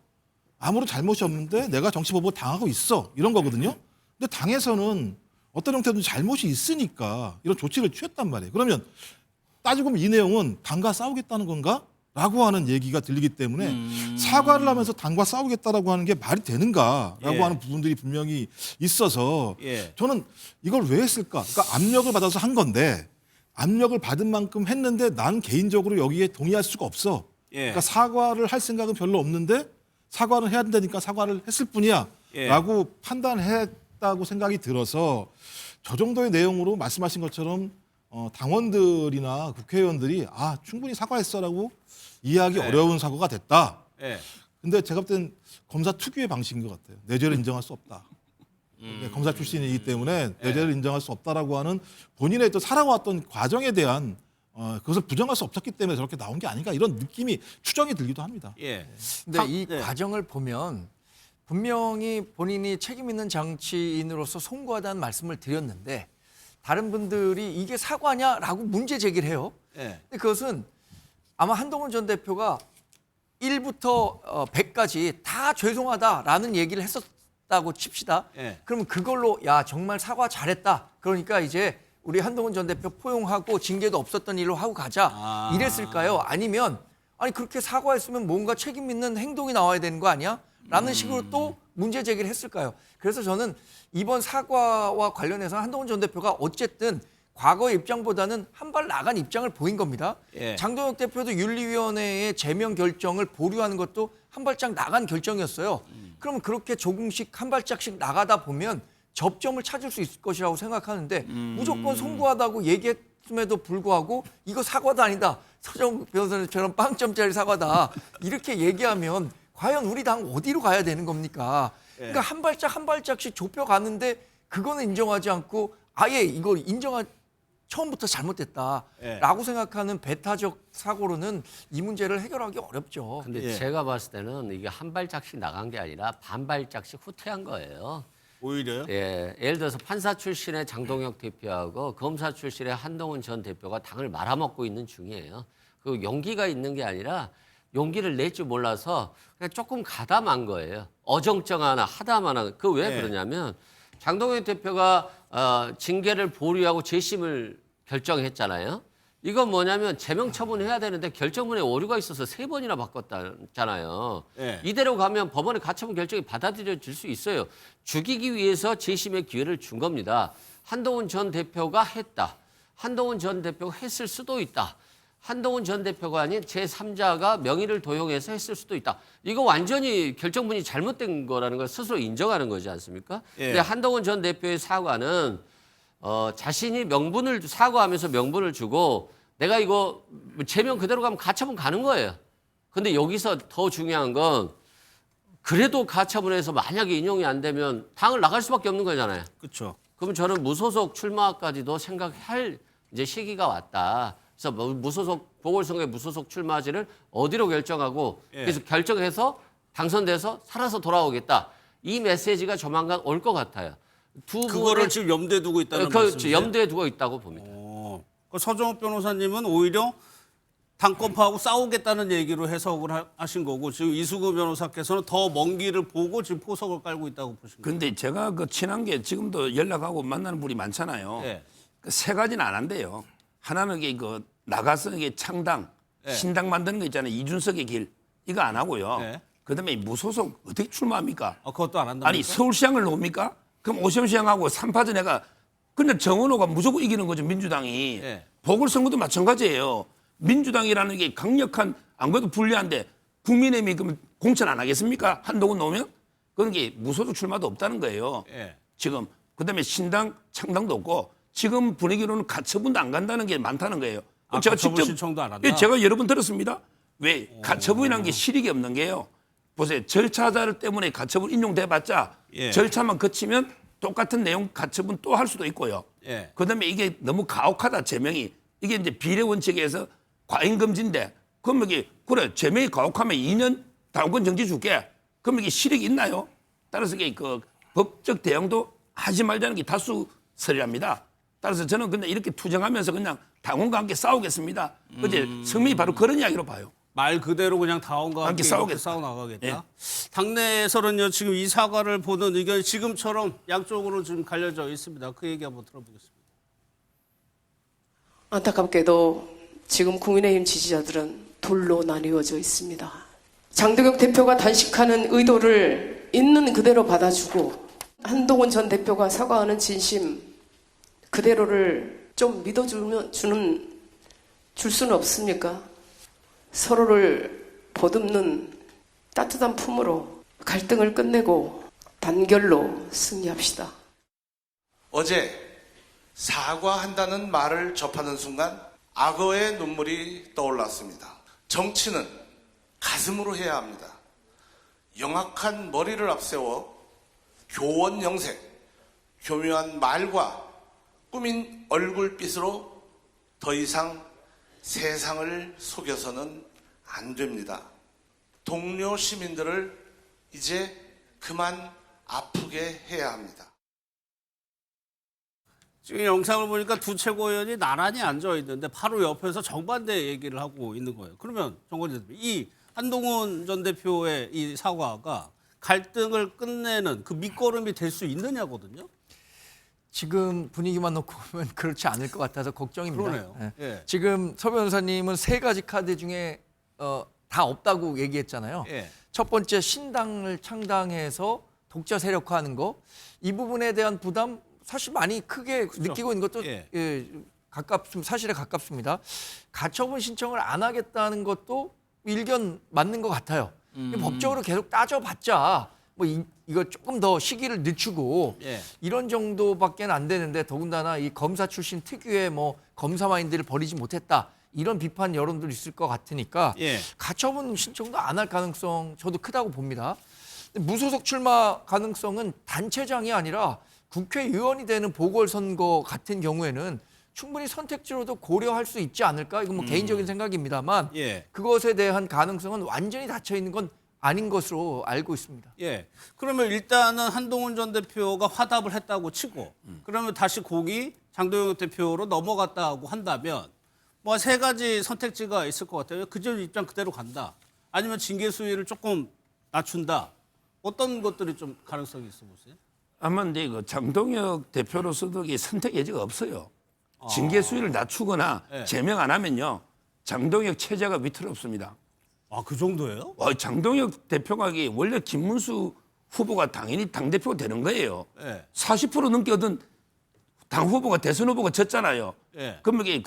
아무런 잘못이 없는데 내가 정치 보복을 당하고 있어. 이런 거거든요. 근데 당에서는 어떤 형태든 잘못이 있으니까 이런 조치를 취했단 말이에요. 그러면 따지고 보면 이 내용은 당과 싸우겠다는 건가? 라고 하는 얘기가 들리기 때문에 사과를 하면서 당과 싸우겠다라고 하는 게 말이 되는가라고 하는 부분들이 분명히 있어서 저는 이걸 왜 했을까? 그러니까 압력을 받아서 한 건데 압력을 받은 만큼 했는데 난 개인적으로 여기에 동의할 수가 없어. 그러니까 사과를 할 생각은 별로 없는데 사과를 해야 된다니까 사과를 했을 뿐이야 라고 판단했다고 생각이 들어서 저 정도의 내용으로 말씀하신 것처럼 당원들이나 국회의원들이 충분히 사과했어라고 이해하기 어려운 사고가 됐다. 근데 제가 볼 땐 검사 특유의 방식인 것 같아요. 내 죄를 인정할 수 없다. 검사 출신이기 때문에 내 죄를 인정할 수 없다라고 하는 본인의 또 살아왔던 과정에 대한 그것을 부정할 수 없었기 때문에 저렇게 나온 게 아닌가 이런 느낌이 추정이 들기도 합니다. 근데 이 과정을 보면 분명히 본인이 책임 있는 정치인으로서 송구하다는 말씀을 드렸는데 다른 분들이 이게 사과냐라고 문제 제기를 해요. 근데 그것은 아마 한동훈 전 대표가 1부터 100까지 다 죄송하다라는 얘기를 했었다고 칩시다. 예. 그러면 그걸로 야 정말 사과 잘했다. 그러니까 이제 우리 한동훈 전 대표 포용하고 징계도 없었던 일로 하고 가자. 이랬을까요? 아니면 아니 그렇게 사과했으면 뭔가 책임 있는 행동이 나와야 되는 거 아니야? 라는 식으로 또 문제 제기를 했을까요? 그래서 저는 이번 사과와 관련해서 한동훈 전 대표가 어쨌든 과거의 입장보다는 한 발 나간 입장을 보인 겁니다. 예. 장동혁 대표도 윤리위원회의 제명 결정을 보류하는 것도 한 발짝 나간 결정이었어요. 그러면 그렇게 조금씩 한 발짝씩 나가다 보면 접점을 찾을 수 있을 것이라고 생각하는데 무조건 송구하다고 얘기했음에도 불구하고 이거 사과도 아니다. 서정 변호사님처럼 빵점짜리 사과다. 이렇게 얘기하면 과연 우리 당 어디로 가야 되는 겁니까? 그러니까 한 발짝 한 발짝씩 좁혀가는데 그거는 인정하지 않고 아예 이걸 처음부터 잘못됐다라고 생각하는 배타적 사고로는 이 문제를 해결하기 어렵죠. 근데 제가 봤을 때는 이게 한 발짝씩 나간 게 아니라 반 발짝씩 후퇴한 거예요. 오히려요? 예, 예를 들어서 판사 출신의 장동혁 대표하고 검사 출신의 한동훈 전 대표가 당을 말아먹고 있는 중이에요. 그 용기가 있는 게 아니라 용기를 낼 줄 몰라서 그냥 조금 가담한 거예요. 어정쩡하나 하다마나. 그 왜 그러냐면 장동혁 대표가 징계를 보류하고 재심을 결정했잖아요. 이건 뭐냐면 제명 처분해야 되는데 결정문에 오류가 있어서 3번이나 바꿨잖아요. 이대로 가면 법원의 가처분 결정이 받아들여질 수 있어요. 죽이기 위해서 재심의 기회를 준 겁니다. 한동훈 전 대표가 했다. 한동훈 전 대표가 했을 수도 있다. 한동훈 전 대표가 아닌 제3자가 명의를 도용해서 했을 수도 있다. 이거 완전히 결정문이 잘못된 거라는 걸 스스로 인정하는 거지 않습니까? 근데 한동훈 전 대표의 사과는 자신이 사과하면서 명분을 주고 내가 이거 제명 그대로 가면 가처분 가는 거예요. 근데 여기서 더 중요한 건 그래도 가처분에서 만약에 인용이 안 되면 당을 나갈 수밖에 없는 거잖아요. 그렇죠. 그럼 저는 무소속 출마까지도 생각할 이제 시기가 왔다. 그래서 무소속 보궐선거의 무소속 출마지를 어디로 결정하고 그래서 결정해서 당선돼서 살아서 돌아오겠다. 이 메시지가 조만간 올 것 같아요. 그거를 지금 염두에 두고 있다는 그렇죠. 말씀이세요? 염두에 두고 있다고 봅니다. 서정욱 변호사님은 오히려 당권파하고 싸우겠다는 얘기로 해석을 하신 거고 지금 이수근 변호사께서는 더 먼 길을 보고 지금 포석을 깔고 있다고 보신 거예요. 근데 제가 그 친한 게 지금도 연락하고 만나는 분이 많잖아요. 그 3가지는 안 한대요. 하나는 이게 그 나가서 이게 창당, 신당 만드는 거 있잖아요. 이준석의 길 이거 안 하고요. 그다음에 무소속 어떻게 출마합니까? 그것도 안 한다. 아니 서울시장을 놓습니까? 그럼 오시험시장하고 3파전에가 근데 정은호가 무조건 이기는 거죠. 민주당이. 보궐선거도 마찬가지예요. 민주당이라는 게 강력한 안 그래도 불리한데 국민의힘이 그러면 공천 안 하겠습니까? 한동훈 놓으면? 그런 게 무소속 출마도 없다는 거예요. 지금. 그다음에 신당, 창당도 없고 지금 분위기로는 가처분도 안 간다는 게 많다는 거예요. 제가 가처분 신청도 안 한다? 제가 여러 번 들었습니다. 왜? 가처분이라는 게 실익이 없는 게요. 보세요. 절차자를 때문에 가처분 인용돼봤자 절차만 거치면 똑같은 내용 가처분 또 할 수도 있고요. 그다음에 이게 너무 가혹하다 제명이. 이게 이제 비례 원칙에서 과잉금지인데 그럼 이게 그래 제명이 가혹하면 2년 당권 정지 줄게. 그럼 이게 실익이 있나요? 따라서 이게 그 법적 대응도 하지 말자는 게 다수설이랍니다. 따라서 저는 근데 이렇게 투쟁하면서 그냥 당원과 함께 싸우겠습니다. 어제 성명이 바로 그런 이야기로 봐요. 말 그대로 그냥 당원과 함께 싸워 나가겠다. 당내에서는요 지금 이 사과를 보는 의견이 지금처럼 양쪽으로 지금 갈려져 있습니다. 그 얘기 한번 들어보겠습니다. 안타깝게도 지금 국민의힘 지지자들은 둘로 나뉘어져 있습니다. 장동혁 대표가 단식하는 의도를 있는 그대로 받아주고 한동훈 전 대표가 사과하는 진심 그대로를 좀 믿어주면 줄 수는 없습니까? 서로를 보듬는 따뜻한 품으로 갈등을 끝내고 단결로 승리합시다. 어제 사과한다는 말을 접하는 순간 악어의 눈물이 떠올랐습니다. 정치는 가슴으로 해야 합니다. 영악한 머리를 앞세워 교원 영색, 교묘한 말과 꾸민 얼굴빛으로 더 이상 세상을 속여서는 안 됩니다. 동료 시민들을 이제 그만 아프게 해야 합니다. 지금 영상을 보니까 두 최고위원이 나란히 앉아 있는데 바로 옆에서 정반대 얘기를 하고 있는 거예요. 그러면 정권이 이 한동훈 전 대표의 이 사과가 갈등을 끝내는 그 밑거름이 될 수 있느냐거든요. 지금 분위기만 놓고 보면 그렇지 않을 것 같아서 걱정입니다. 그러네요. 예. 예. 지금 서 변호사님은 세 가지 카드 중에 다 없다고 얘기했잖아요. 예. 첫 번째 신당을 창당해서 독자 세력화하는 거, 이 부분에 대한 부담 사실 많이 크게 느끼고 있는 것도 예. 사실에 가깝습니다. 가처분 신청을 안 하겠다는 것도 일견 맞는 것 같아요. 법적으로 계속 따져봤자 뭐 이거 조금 더 시기를 늦추고 예. 이런 정도밖에 안 되는데, 더군다나 이 검사 출신 특유의 뭐 검사 마인드를 버리지 못했다, 이런 비판 여론도 있을 것 같으니까 예. 가처분 신청도 안 할 가능성 저도 크다고 봅니다. 무소속 출마 가능성은 단체장이 아니라 국회의원이 되는 보궐선거 같은 경우에는 충분히 선택지로도 고려할 수 있지 않을까? 이건 뭐 개인적인 생각입니다만 예. 그것에 대한 가능성은 완전히 닫혀 있는 건 아닌 것으로 알고 있습니다. 예. 그러면 일단은 한동훈 전 대표가 화답을 했다고 치고, 그러면 다시 공이 장도영 대표로 넘어갔다고 한다면 뭐 세 가지 선택지가 있을 것 같아요. 그전 입장 그대로 간다, 아니면 징계 수위를 조금 낮춘다. 어떤 것들이 좀 가능성이 있어 보세요? 아마 이제 그 장동혁 대표로서도 이게 선택 여지가 없어요. 징계 수위를 낮추거나 예. 제명 안 하면요, 장동혁 체제가 위태롭습니다. 아, 그 정도예요? 장동혁 대표가 이게 원래 김문수 후보가 당연히 당 대표가 되는 거예요. 예. 40% 넘게 얻은 당 후보가 대선 후보가 졌잖아요. 예. 그러면 이게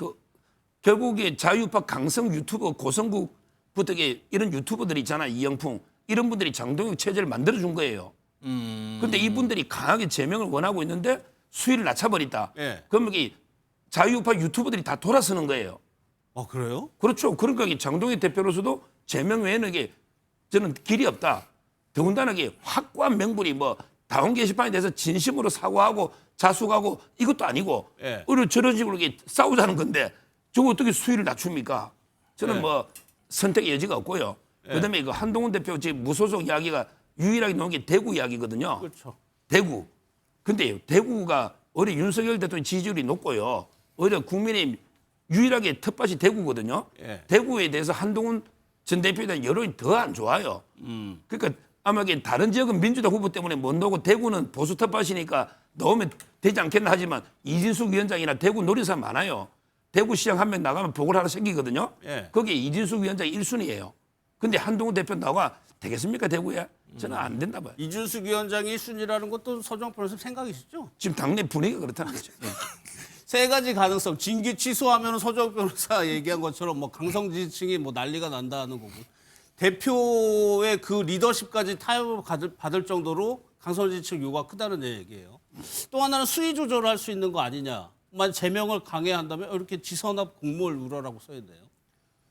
결국에 자유파 강성 유튜버 고성국부터 이런 유튜버들이 있잖아, 이영풍, 이런 분들이 장동혁 체제를 만들어준 거예요. 그런데 이분들이 강하게 제명을 원하고 있는데 수위를 낮춰버린다. 예. 그러면 이게 자유파 유튜버들이 다 돌아서는 거예요. 아, 그래요? 그렇죠. 그러니까 이 장동혁 대표로서도 제명 외에는 이게 저는 길이 없다. 더군다나 이게 확고한 명분이 뭐 다운 게시판에 대해서 진심으로 사과하고 자숙하고 이것도 아니고 예. 저런 식으로 이게 싸우자는 건데 저거 어떻게 수위를 낮춥니까? 저는 예. 뭐 선택의 여지가 없고요. 그다음에 그 한동훈 대표 지금 무소속 이야기가 유일하게 나온 게 대구 이야기거든요. 그렇죠. 대구. 근데 대구가 오히려 윤석열 대통령 지지율이 높고요. 오히려 국민의힘 유일하게 텃밭이 대구거든요. 예. 대구에 대해서 한동훈 전 대표에 대한 여론이 더 안 좋아요. 그러니까 아마 이게 다른 지역은 민주당 후보 때문에 못 나오고 대구는 보수 텃밭이니까 넣으면 되지 않겠나 하지만 이진숙 위원장이나 대구 노린 사람 많아요. 대구시장 한 명 나가면 보궐 하나 생기거든요. 예. 거기에 이진숙 위원장이 1순위예요. 근데 한동훈 대표 나가 되겠습니까 대구에? 저는 안 된다 봐요. 이준숙 위원장이 순위라는 것도 서정 변호사 생각이시죠? 지금 당내 분위기가 그렇다는 거죠. 예. 세 가지 가능성. 징계 취소하면 서정 변호사 얘기한 것처럼 뭐 강성 지지층이 뭐 난리가 난다는 거고, 대표의 그 리더십까지 타협을 받을 정도로 강성 지지층 요구가 크다는 얘기예요. 또 하나는 수위 조절할 수 있는 거 아니냐. 만 제명을 강행한다면 이렇게 지선합 공모를 우려라고 써 있네요.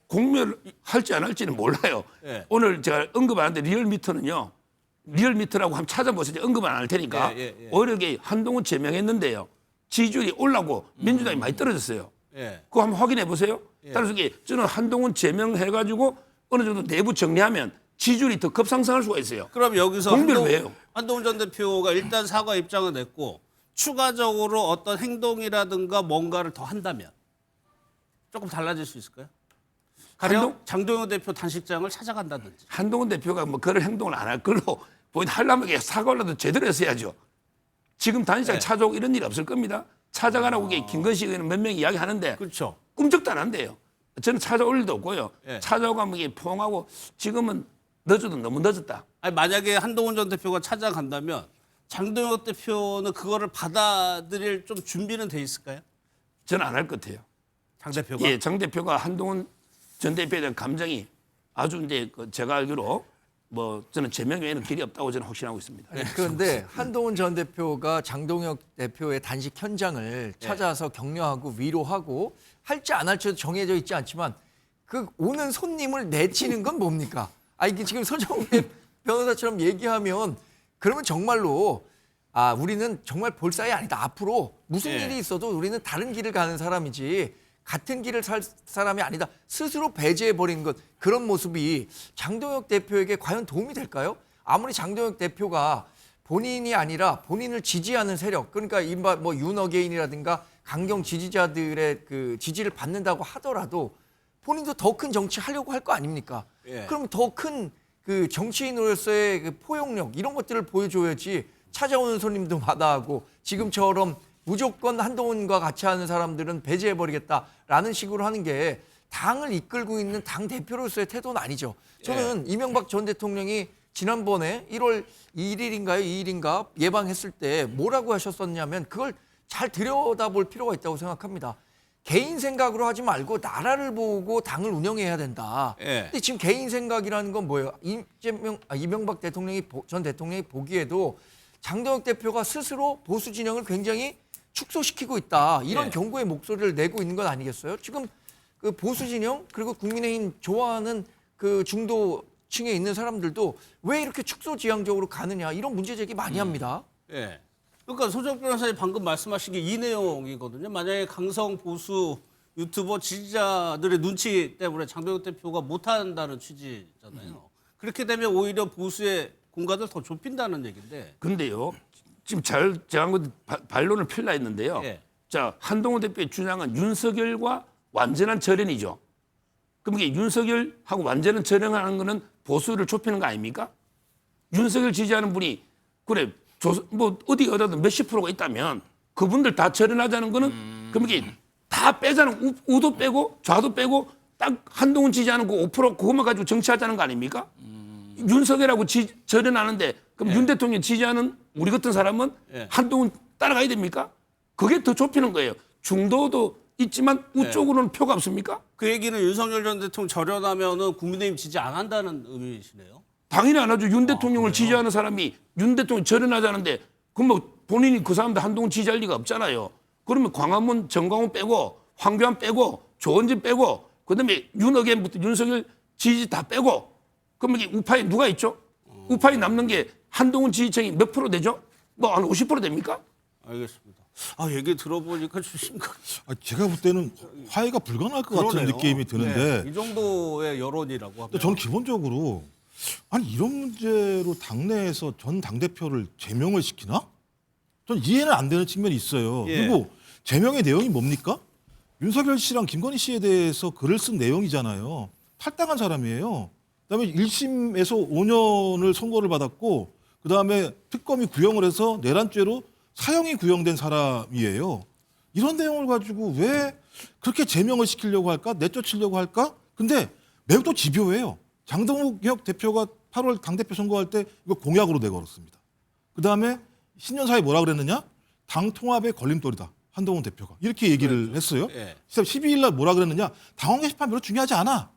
공멸 할지 안 할지는 몰라요. 예. 오늘 제가 언급 안 하는데 리얼미터는요. 리얼미터라고 한번 찾아보세요. 언급 안 할 테니까. 예. 오히려 이게 한동훈 제명했는데요. 지지율이 올라고 민주당이 많이 떨어졌어요. 예. 그거 한번 확인해 보세요. 따라서 이게 저는 한동훈 제명해가지고 어느 정도 내부 정리하면 지지율이 더 급상승할 수가 있어요. 그럼 여기서 공별 왜요? 한동훈 전 대표가 일단 사과 입장을 냈고 추가적으로 어떤 행동이라든가 뭔가를 더 한다면 조금 달라질 수 있을까요? 가령 장동영 대표 단식장을 찾아간다든지. 한동훈 대표가 뭐 그런 행동을 안 할 걸로 하려면 사과라도 제대로 했어야죠. 지금 단식장 네. 찾아오고 이런 일이 없을 겁니다. 찾아가라고 이게 김건식 의원은 몇 명 이야기하는데 그렇죠. 꿈쩍도 안 한대요. 저는 찾아올 일도 없고요. 네. 찾아오가면 이게 포옹하고 지금은 늦어도 너무 늦었다. 아니, 만약에 한동훈 전 대표가 찾아간다면 장동영 대표는 그거를 받아들일 좀 준비는 돼 있을까요? 저는 안 할 것 같아요. 장 대표가? 예, 장 대표가 한동훈 전 대표에 대한 감정이 아주 이제 제가 알기로 뭐 저는 제명 외에는 길이 없다고 저는 확신하고 있습니다. 네, 그런데 한동훈 전 대표가 장동혁 대표의 단식 현장을 찾아서 격려하고 위로하고 할지 안 할지도 정해져 있지 않지만 그 오는 손님을 내치는 건 뭡니까? 이게 지금 서정훈 변호사처럼 얘기하면 그러면 정말로 우리는 정말 볼 사이 아니다. 앞으로 무슨 예. 일이 있어도 우리는 다른 길을 가는 사람이지 같은 길을 살 사람이 아니다. 스스로 배제해버리는 것, 그런 모습이 장동혁 대표에게 과연 도움이 될까요? 아무리 장동혁 대표가 본인이 아니라 본인을 지지하는 세력, 그러니까 이른바 뭐 윤어게인이라든가 강경 지지자들의 그 지지를 받는다고 하더라도 본인도 더 큰 정치 하려고 할 거 아닙니까? 예. 그럼 더 큰 그 정치인으로서의 그 포용력 이런 것들을 보여줘야지 찾아오는 손님도 마다하고 지금처럼 무조건 한동훈과 같이 하는 사람들은 배제해버리겠다라는 식으로 하는 게 당을 이끌고 있는 당 대표로서의 태도는 아니죠. 저는 이명박 전 대통령이 지난번에 1월 1일인가요? 2일인가 예방했을 때 뭐라고 하셨었냐면 그걸 잘 들여다볼 필요가 있다고 생각합니다. 개인 생각으로 하지 말고 나라를 보고 당을 운영해야 된다. 예. 근데 지금 개인 생각이라는 건 뭐예요? 이명박 전 대통령이 보기에도 장동혁 대표가 스스로 보수 진영을 굉장히 축소시키고 있다. 이런 예. 경고의 목소리를 내고 있는 건 아니겠어요? 지금 그 보수 진영 그리고 국민의힘 좋아하는 그 중도층에 있는 사람들도 왜 이렇게 축소지향적으로 가느냐 이런 문제 제기 많이 합니다. 예. 그러니까 소정 변호사님 방금 말씀하신 게 이 내용이거든요. 만약에 강성 보수 유튜버 지지자들의 눈치 때문에 장동혁 대표가 못한다는 취지잖아요. 그렇게 되면 오히려 보수의 공간을 더 좁힌다는 얘기인데. 근데요, 지금 잘 제가 반론을 펼라 했는데요. 예. 자, 한동훈 대표의 주장은 윤석열과 완전한 절연이죠. 그럼 이게 윤석열하고 완전한 절연하는 거는 보수를 좁히는 거 아닙니까? 윤석열 지지하는 분이 그래 뭐 어디 어디든 몇십 프로가 있다면 그분들 다 절연하자는 거는 그럼 이게 다 빼자는 우도 빼고 좌도 빼고 딱 한동훈 지지하는 그 5% 그것만 가지고 정치하자는 거 아닙니까? 윤석열하고 절연하는데 그럼 윤 대통령 지지하는 우리 같은 사람은 한동훈 따라가야 됩니까? 그게 더 좁히는 거예요. 중도도 있지만 우쪽으로는 표가 없습니까? 그 얘기는 윤석열 전 대통령 절연하면은 국민의힘 지지 안 한다는 의미시네요. 당연히 안 하죠. 윤 대통령을 지지하는 사람이 윤 대통령 절연하자는데 그럼 뭐 본인이 그 사람들 한동훈 지지할 리가 없잖아요. 그러면 광화문 정광훈 빼고 황교안 빼고 조원진 빼고 그다음에 윤어겐부터 윤석열 지지 다 빼고 그러면 이게 우파에 누가 있죠? 우파에 남는 게 한동훈 지지층이 몇 프로 되죠? 뭐 한 50% 됩니까? 알겠습니다. 아, 얘기 들어보니까 좀 심각. 제가 볼 때는 화해가 불가능할 것 같은 그러네요. 느낌이 드는데 네, 이 정도의 여론이라고 하면. 근데 저는 기본적으로 아니 이런 문제로 당내에서 전 당대표를 제명을 시키나? 전 이해는 안 되는 측면이 있어요. 예. 그리고 제명의 내용이 뭡니까? 윤석열 씨랑 김건희 씨에 대해서 글을 쓴 내용이잖아요. 탈당한 사람이에요. 그다음에 1심에서 5년을 선고를 받았고 그다음에 특검이 구형을 해서 내란죄로 사형이 구형된 사람이에요. 이런 내용을 가지고 왜 그렇게 제명을 시키려고 할까? 내쫓으려고 할까? 근데 매우 또 집요해요. 장동혁 대표가 8월 당대표 선거할 때 이거 공약으로 내걸었습니다. 그다음에 신년사에 뭐라 그랬느냐? 당 통합의 걸림돌이다. 한동훈 대표가. 이렇게 얘기를 했어요. 예. 12일 날 뭐라 그랬느냐? 당원 게시판 별로 중요하지 않아.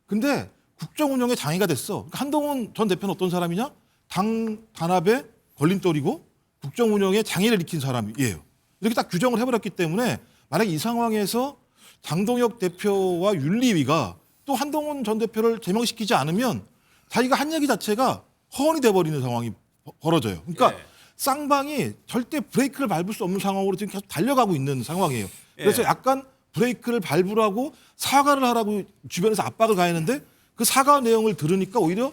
근데 국정 운영의 장애가 됐어. 그러니까 한동훈 전 대표는 어떤 사람이냐? 당 단합의 걸림돌이고 국정 운영에 장애를 일으킨 사람이에요. 이렇게 딱 규정을 해버렸기 때문에 만약에 이 상황에서 장동혁 대표와 윤리위가 또 한동훈 전 대표를 제명시키지 않으면 자기가 한 얘기 자체가 허언이 돼버리는 상황이 벌어져요. 그러니까 예. 쌍방이 절대 브레이크를 밟을 수 없는 상황으로 지금 계속 달려가고 있는 상황이에요. 그래서 예. 약간 브레이크를 밟으라고 사과를 하라고 주변에서 압박을 가했는데 그 사과 내용을 들으니까 오히려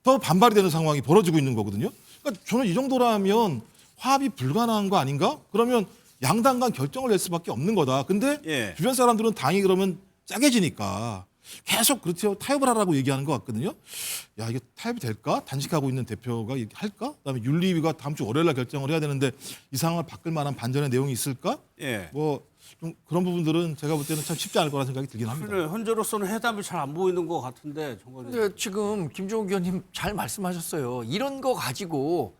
더 반발이 되는 상황이 벌어지고 있는 거거든요. 그러니까 저는 이 정도라면 화합이 불가능한 거 아닌가? 그러면 양당 간 결정을 낼 수밖에 없는 거다. 근데 예. 주변 사람들은 당이 그러면 짜게지니까 계속 그렇죠. 타협을 하라고 얘기하는 것 같거든요. 야, 이게 타협이 될까? 단식하고 있는 대표가 이렇게 할까? 그다음에 윤리위가 다음 주 월요일 날 결정을 해야 되는데 이 상황을 바꿀 만한 반전의 내용이 있을까? 예. 뭐 좀 그런 부분들은 제가 볼 때는 참 쉽지 않을 거라는 생각이 들긴 합니다. 그래, 현재로서는 해답이 잘 안 보이는 것 같은데. 근데 지금 김종욱 의원님 잘 말씀하셨어요. 이런 거 가지고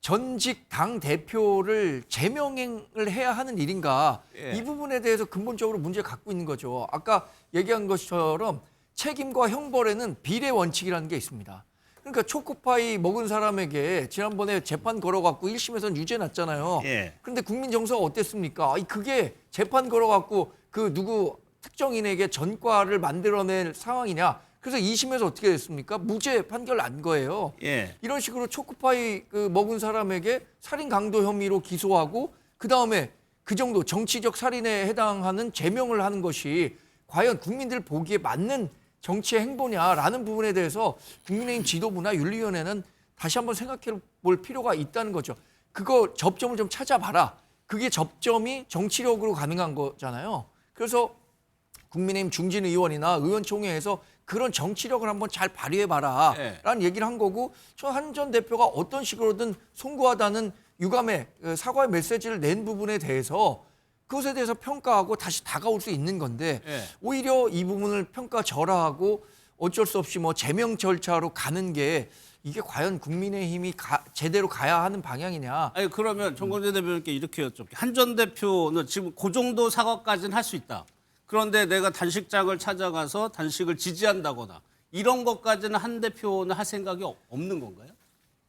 전직 당 대표를 제명을 해야 하는 일인가? 예. 이 부분에 대해서 근본적으로 문제를 갖고 있는 거죠. 아까 얘기한 것처럼 책임과 형벌에는 비례 원칙이라는 게 있습니다. 그러니까 초코파이 먹은 사람에게 지난번에 재판 걸어갖고 1심에서는 유죄 났잖아요. 예. 그런데 국민 정서가 어땠습니까? 그게 재판 걸어갖고 그 누구 특정인에게 전과를 만들어낼 상황이냐? 그래서 2심에서 어떻게 됐습니까? 무죄 판결 난 거예요. 예. 이런 식으로 초코파이 먹은 사람에게 살인 강도 혐의로 기소하고 그 다음에 그 정도 정치적 살인에 해당하는 제명을 하는 것이 과연 국민들 보기에 맞는 정치의 행보냐라는 부분에 대해서 국민의힘 지도부나 윤리위원회는 다시 한번 생각해 볼 필요가 있다는 거죠. 그거 접점을 좀 찾아봐라. 그게 접점이 정치력으로 가능한 거잖아요. 그래서 국민의힘 중진 의원이나 의원총회에서 그런 정치력을 한번 잘 발휘해봐라 네. 라는 얘기를 한 거고 저 한 전 대표가 어떤 식으로든 송구하다는 유감의 사과의 메시지를 낸 부분에 대해서 그것에 대해서 평가하고 다시 다가올 수 있는 건데 네. 오히려 이 부분을 평가절하하고 어쩔 수 없이 뭐 제명 절차로 가는 게 이게 과연 국민의힘이 제대로 가야 하는 방향이냐. 아니 그러면 정건재 대표님께 이렇게 여쭤볼게요. 한 전 대표는 지금 그 정도 사과까지는 할 수 있다. 그런데 내가 단식장을 찾아가서 단식을 지지한다거나 이런 것까지는 한 대표는 할 생각이 없는 건가요?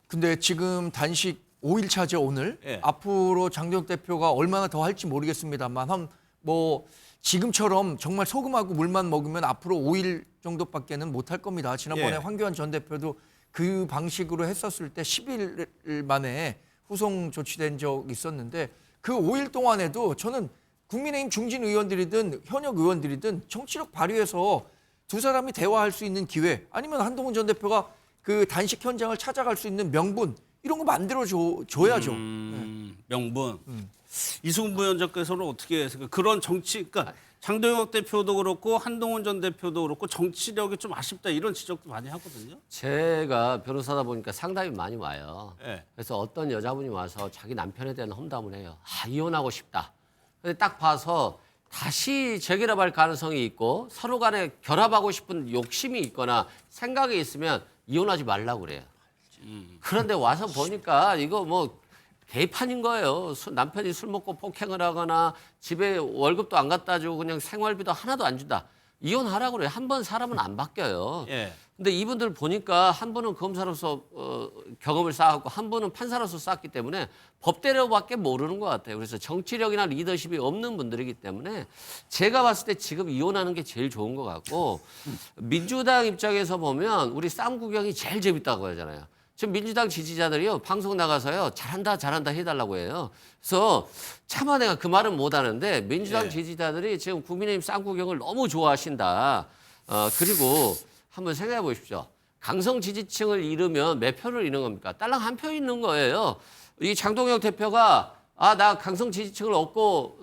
근데 지금 단식 5일차죠 오늘. 예. 앞으로 장동혁 대표가 얼마나 더 할지 모르겠습니다만 한 뭐 지금처럼 정말 소금하고 물만 먹으면 앞으로 5일 정도밖에는 못 할 겁니다. 지난번에 예. 황교안 전 대표도 그 방식으로 했었을 때 10일 만에 후송 조치된 적 있었는데 그 5일 동안에도 저는 국민의힘 중진 의원들이든 현역 의원들이든 정치력 발휘해서 두 사람이 대화할 수 있는 기회 아니면 한동훈 전 대표가 그 단식 현장을 찾아갈 수 있는 명분 이런 거 만들어 줘야죠. 명분. 이승훈 부위원장께서는 어떻게 생각해요? 그런 정치, 그러니까 장동혁 대표도 그렇고 한동훈 전 대표도 그렇고 정치력이 좀 아쉽다 이런 지적도 많이 하거든요. 제가 변호사다 보니까 상담이 많이 와요. 네. 그래서 어떤 여자분이 와서 자기 남편에 대한 험담을 해요. 이혼하고 싶다. 근데 딱 봐서 다시 재결합할 가능성이 있고 서로 간에 결합하고 싶은 욕심이 있거나 생각이 있으면 이혼하지 말라고 그래요. 그런데 와서 보니까 이거 뭐 개판인 거예요. 남편이 술 먹고 폭행을 하거나 집에 월급도 안 갖다 주고 그냥 생활비도 하나도 안 준다. 이혼하라고 그래요. 한 번 사람은 안 바뀌어요. 예. 근데 이분들 보니까 한 분은 검사로서 경험을 쌓았고 한 분은 판사로서 쌓았기 때문에 법대로밖에 모르는 것 같아요. 그래서 정치력이나 리더십이 없는 분들이기 때문에 제가 봤을 때 지금 이혼하는 게 제일 좋은 것 같고 민주당 입장에서 보면 우리 쌈 구경이 제일 재밌다고 하잖아요. 지금 민주당 지지자들이요 방송 나가서요 잘한다 해달라고 해요. 그래서 차마 내가 그 말은 못 하는데 민주당 지지자들이 지금 국민의힘 쌈 구경을 너무 좋아하신다. 그리고 한번 생각해 보십시오. 강성 지지층을 잃으면 몇 표를 잃는 겁니까? 딸랑 한 표 잃는 거예요. 이 장동혁 대표가 나 강성 지지층을 얻고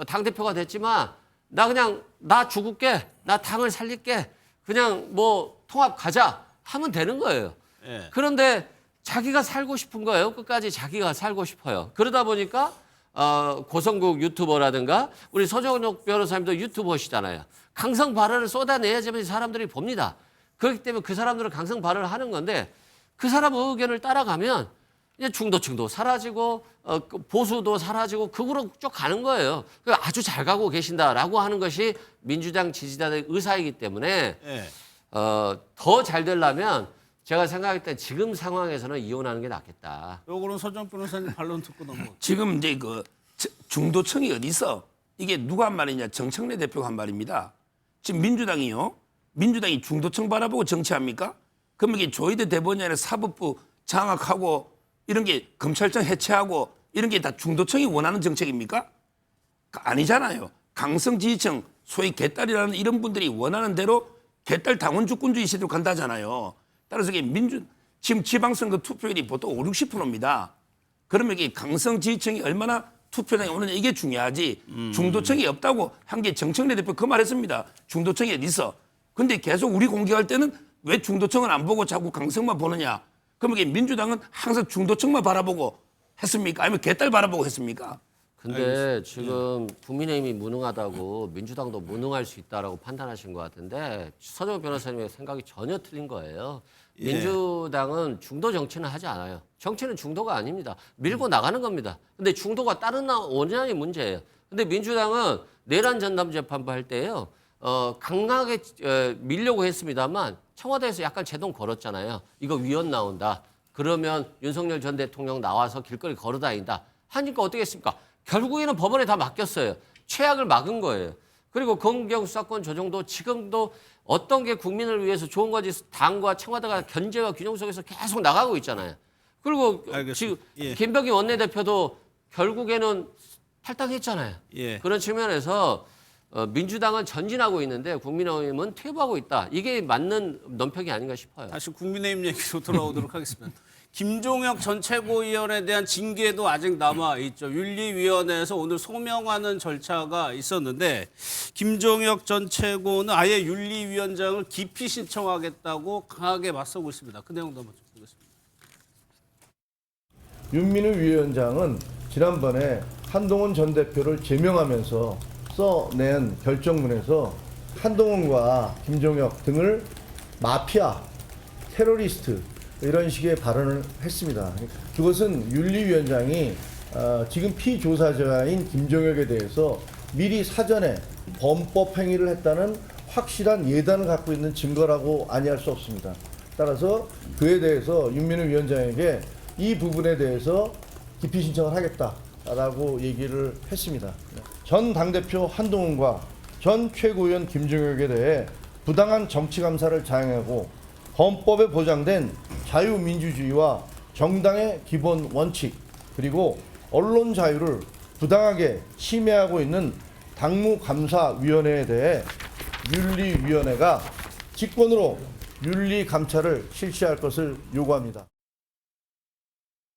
당대표가 됐지만 나 죽을게. 나 당을 살릴게. 그냥 뭐 통합 가자 하면 되는 거예요. 예. 그런데 자기가 살고 싶은 거예요. 끝까지 자기가 살고 싶어요. 그러다 보니까 고성국 유튜버라든가 우리 서정록 변호사님도 유튜버시잖아요. 강성 발언을 쏟아내야지만 사람들이 봅니다. 그렇기 때문에 그 사람들은 강성 발언을 하는 건데 그 사람 의견을 따라가면 이제 중도층도 사라지고 보수도 사라지고 극으로 쭉 가는 거예요. 아주 잘 가고 계신다라고 하는 것이 민주당 지지자들의 의사이기 때문에 예. 더 잘 되려면 제가 생각할 때 지금 상황에서는 이혼하는 게 낫겠다. 요거는 서정 변호사님 반론 듣고 넘어. 지금 이제 그 중도층이 어디 있어? 이게 누가 한 말이냐? 정청래 대표가 한 말입니다. 지금 민주당이 중도층 바라보고 정치합니까? 그럼 이게 조희대 대법원이 아니라 사법부 장악하고 이런 게 검찰청 해체하고 이런 게 다 중도층이 원하는 정책입니까? 아니잖아요. 강성 지지층, 소위 개딸이라는 이런 분들이 원하는 대로 개딸 당원 주권주의 시대로 간다잖아요. 따라서 이게 지금 지방선거 투표율이 보통 50~60%입니다. 그러면 이게 강성 지지층이 얼마나 투표장에 오느냐 이게 중요하지. 중도층이 없다고 한 게 정청래 대표 그 말했습니다. 중도층이 어디 있어? 근데 계속 우리 공격할 때는 왜 중도층을 안 보고 자꾸 강성만 보느냐? 그러면 이게 민주당은 항상 중도층만 바라보고 했습니까? 아니면 개딸 바라보고 했습니까? 근데 지금 국민의힘이 무능하다고 민주당도 무능할 수 있다라고 판단하신 것 같은데 서정 변호사님의 생각이 전혀 틀린 거예요. 민주당은 중도 정치는 하지 않아요. 정치는 중도가 아닙니다. 밀고 나가는 겁니다. 근데 중도가 따르나 오냐의 문제예요. 근데 민주당은 내란 전담 재판부 할 때요. 강하게 밀려고 했습니다만 청와대에서 약간 제동 걸었잖아요. 이거 위헌 나온다. 그러면 윤석열 전 대통령 나와서 길거리 걸어다닌다. 하니까 어떻게 했습니까? 결국에는 법원에 다 맡겼어요. 최악을 막은 거예요. 그리고 검경 수사권 조정도 지금도 어떤 게 국민을 위해서 좋은 건지 당과 청와대가 견제와 균형 속에서 계속 나가고 있잖아요. 그리고 지금 김병기 원내대표도 결국에는 탈당했잖아요. 예. 그런 측면에서 민주당은 전진하고 있는데 국민의힘은 퇴보하고 있다. 이게 맞는 논평이 아닌가 싶어요. 다시 국민의힘 얘기로 돌아오도록 하겠습니다. 김종혁 전 최고위원에 대한 징계도 아직 남아 있죠. 윤리위원회에서 오늘 소명하는 절차가 있었는데 김종혁 전 최고는 아예 윤리위원장을 기피 신청하겠다고 강하게 맞서고 있습니다. 그 내용도 한번 좀 보겠습니다. 윤민우 위원장은 지난번에 한동훈 전 대표를 제명하면서 써낸 결정문에서 한동훈과 김종혁 등을 마피아, 테러리스트 이런 식의 발언을 했습니다. 그것은 윤리위원장이 지금 피조사자인 김종혁에 대해서 미리 사전에 범법 행위를 했다는 확실한 예단을 갖고 있는 증거라고 아니할 수 없습니다. 따라서 그에 대해서 윤민우 위원장에게 이 부분에 대해서 기피 신청을 하겠다라고 얘기를 했습니다. 전 당대표 한동훈과 전 최고위원 김종혁에 대해 부당한 정치 감사를 자행하고 헌법에 보장된 자유민주주의와 정당의 기본 원칙 그리고 언론 자유를 부당하게 침해하고 있는 당무감사위원회에 대해 윤리위원회가 직권으로 윤리감찰을 실시할 것을 요구합니다.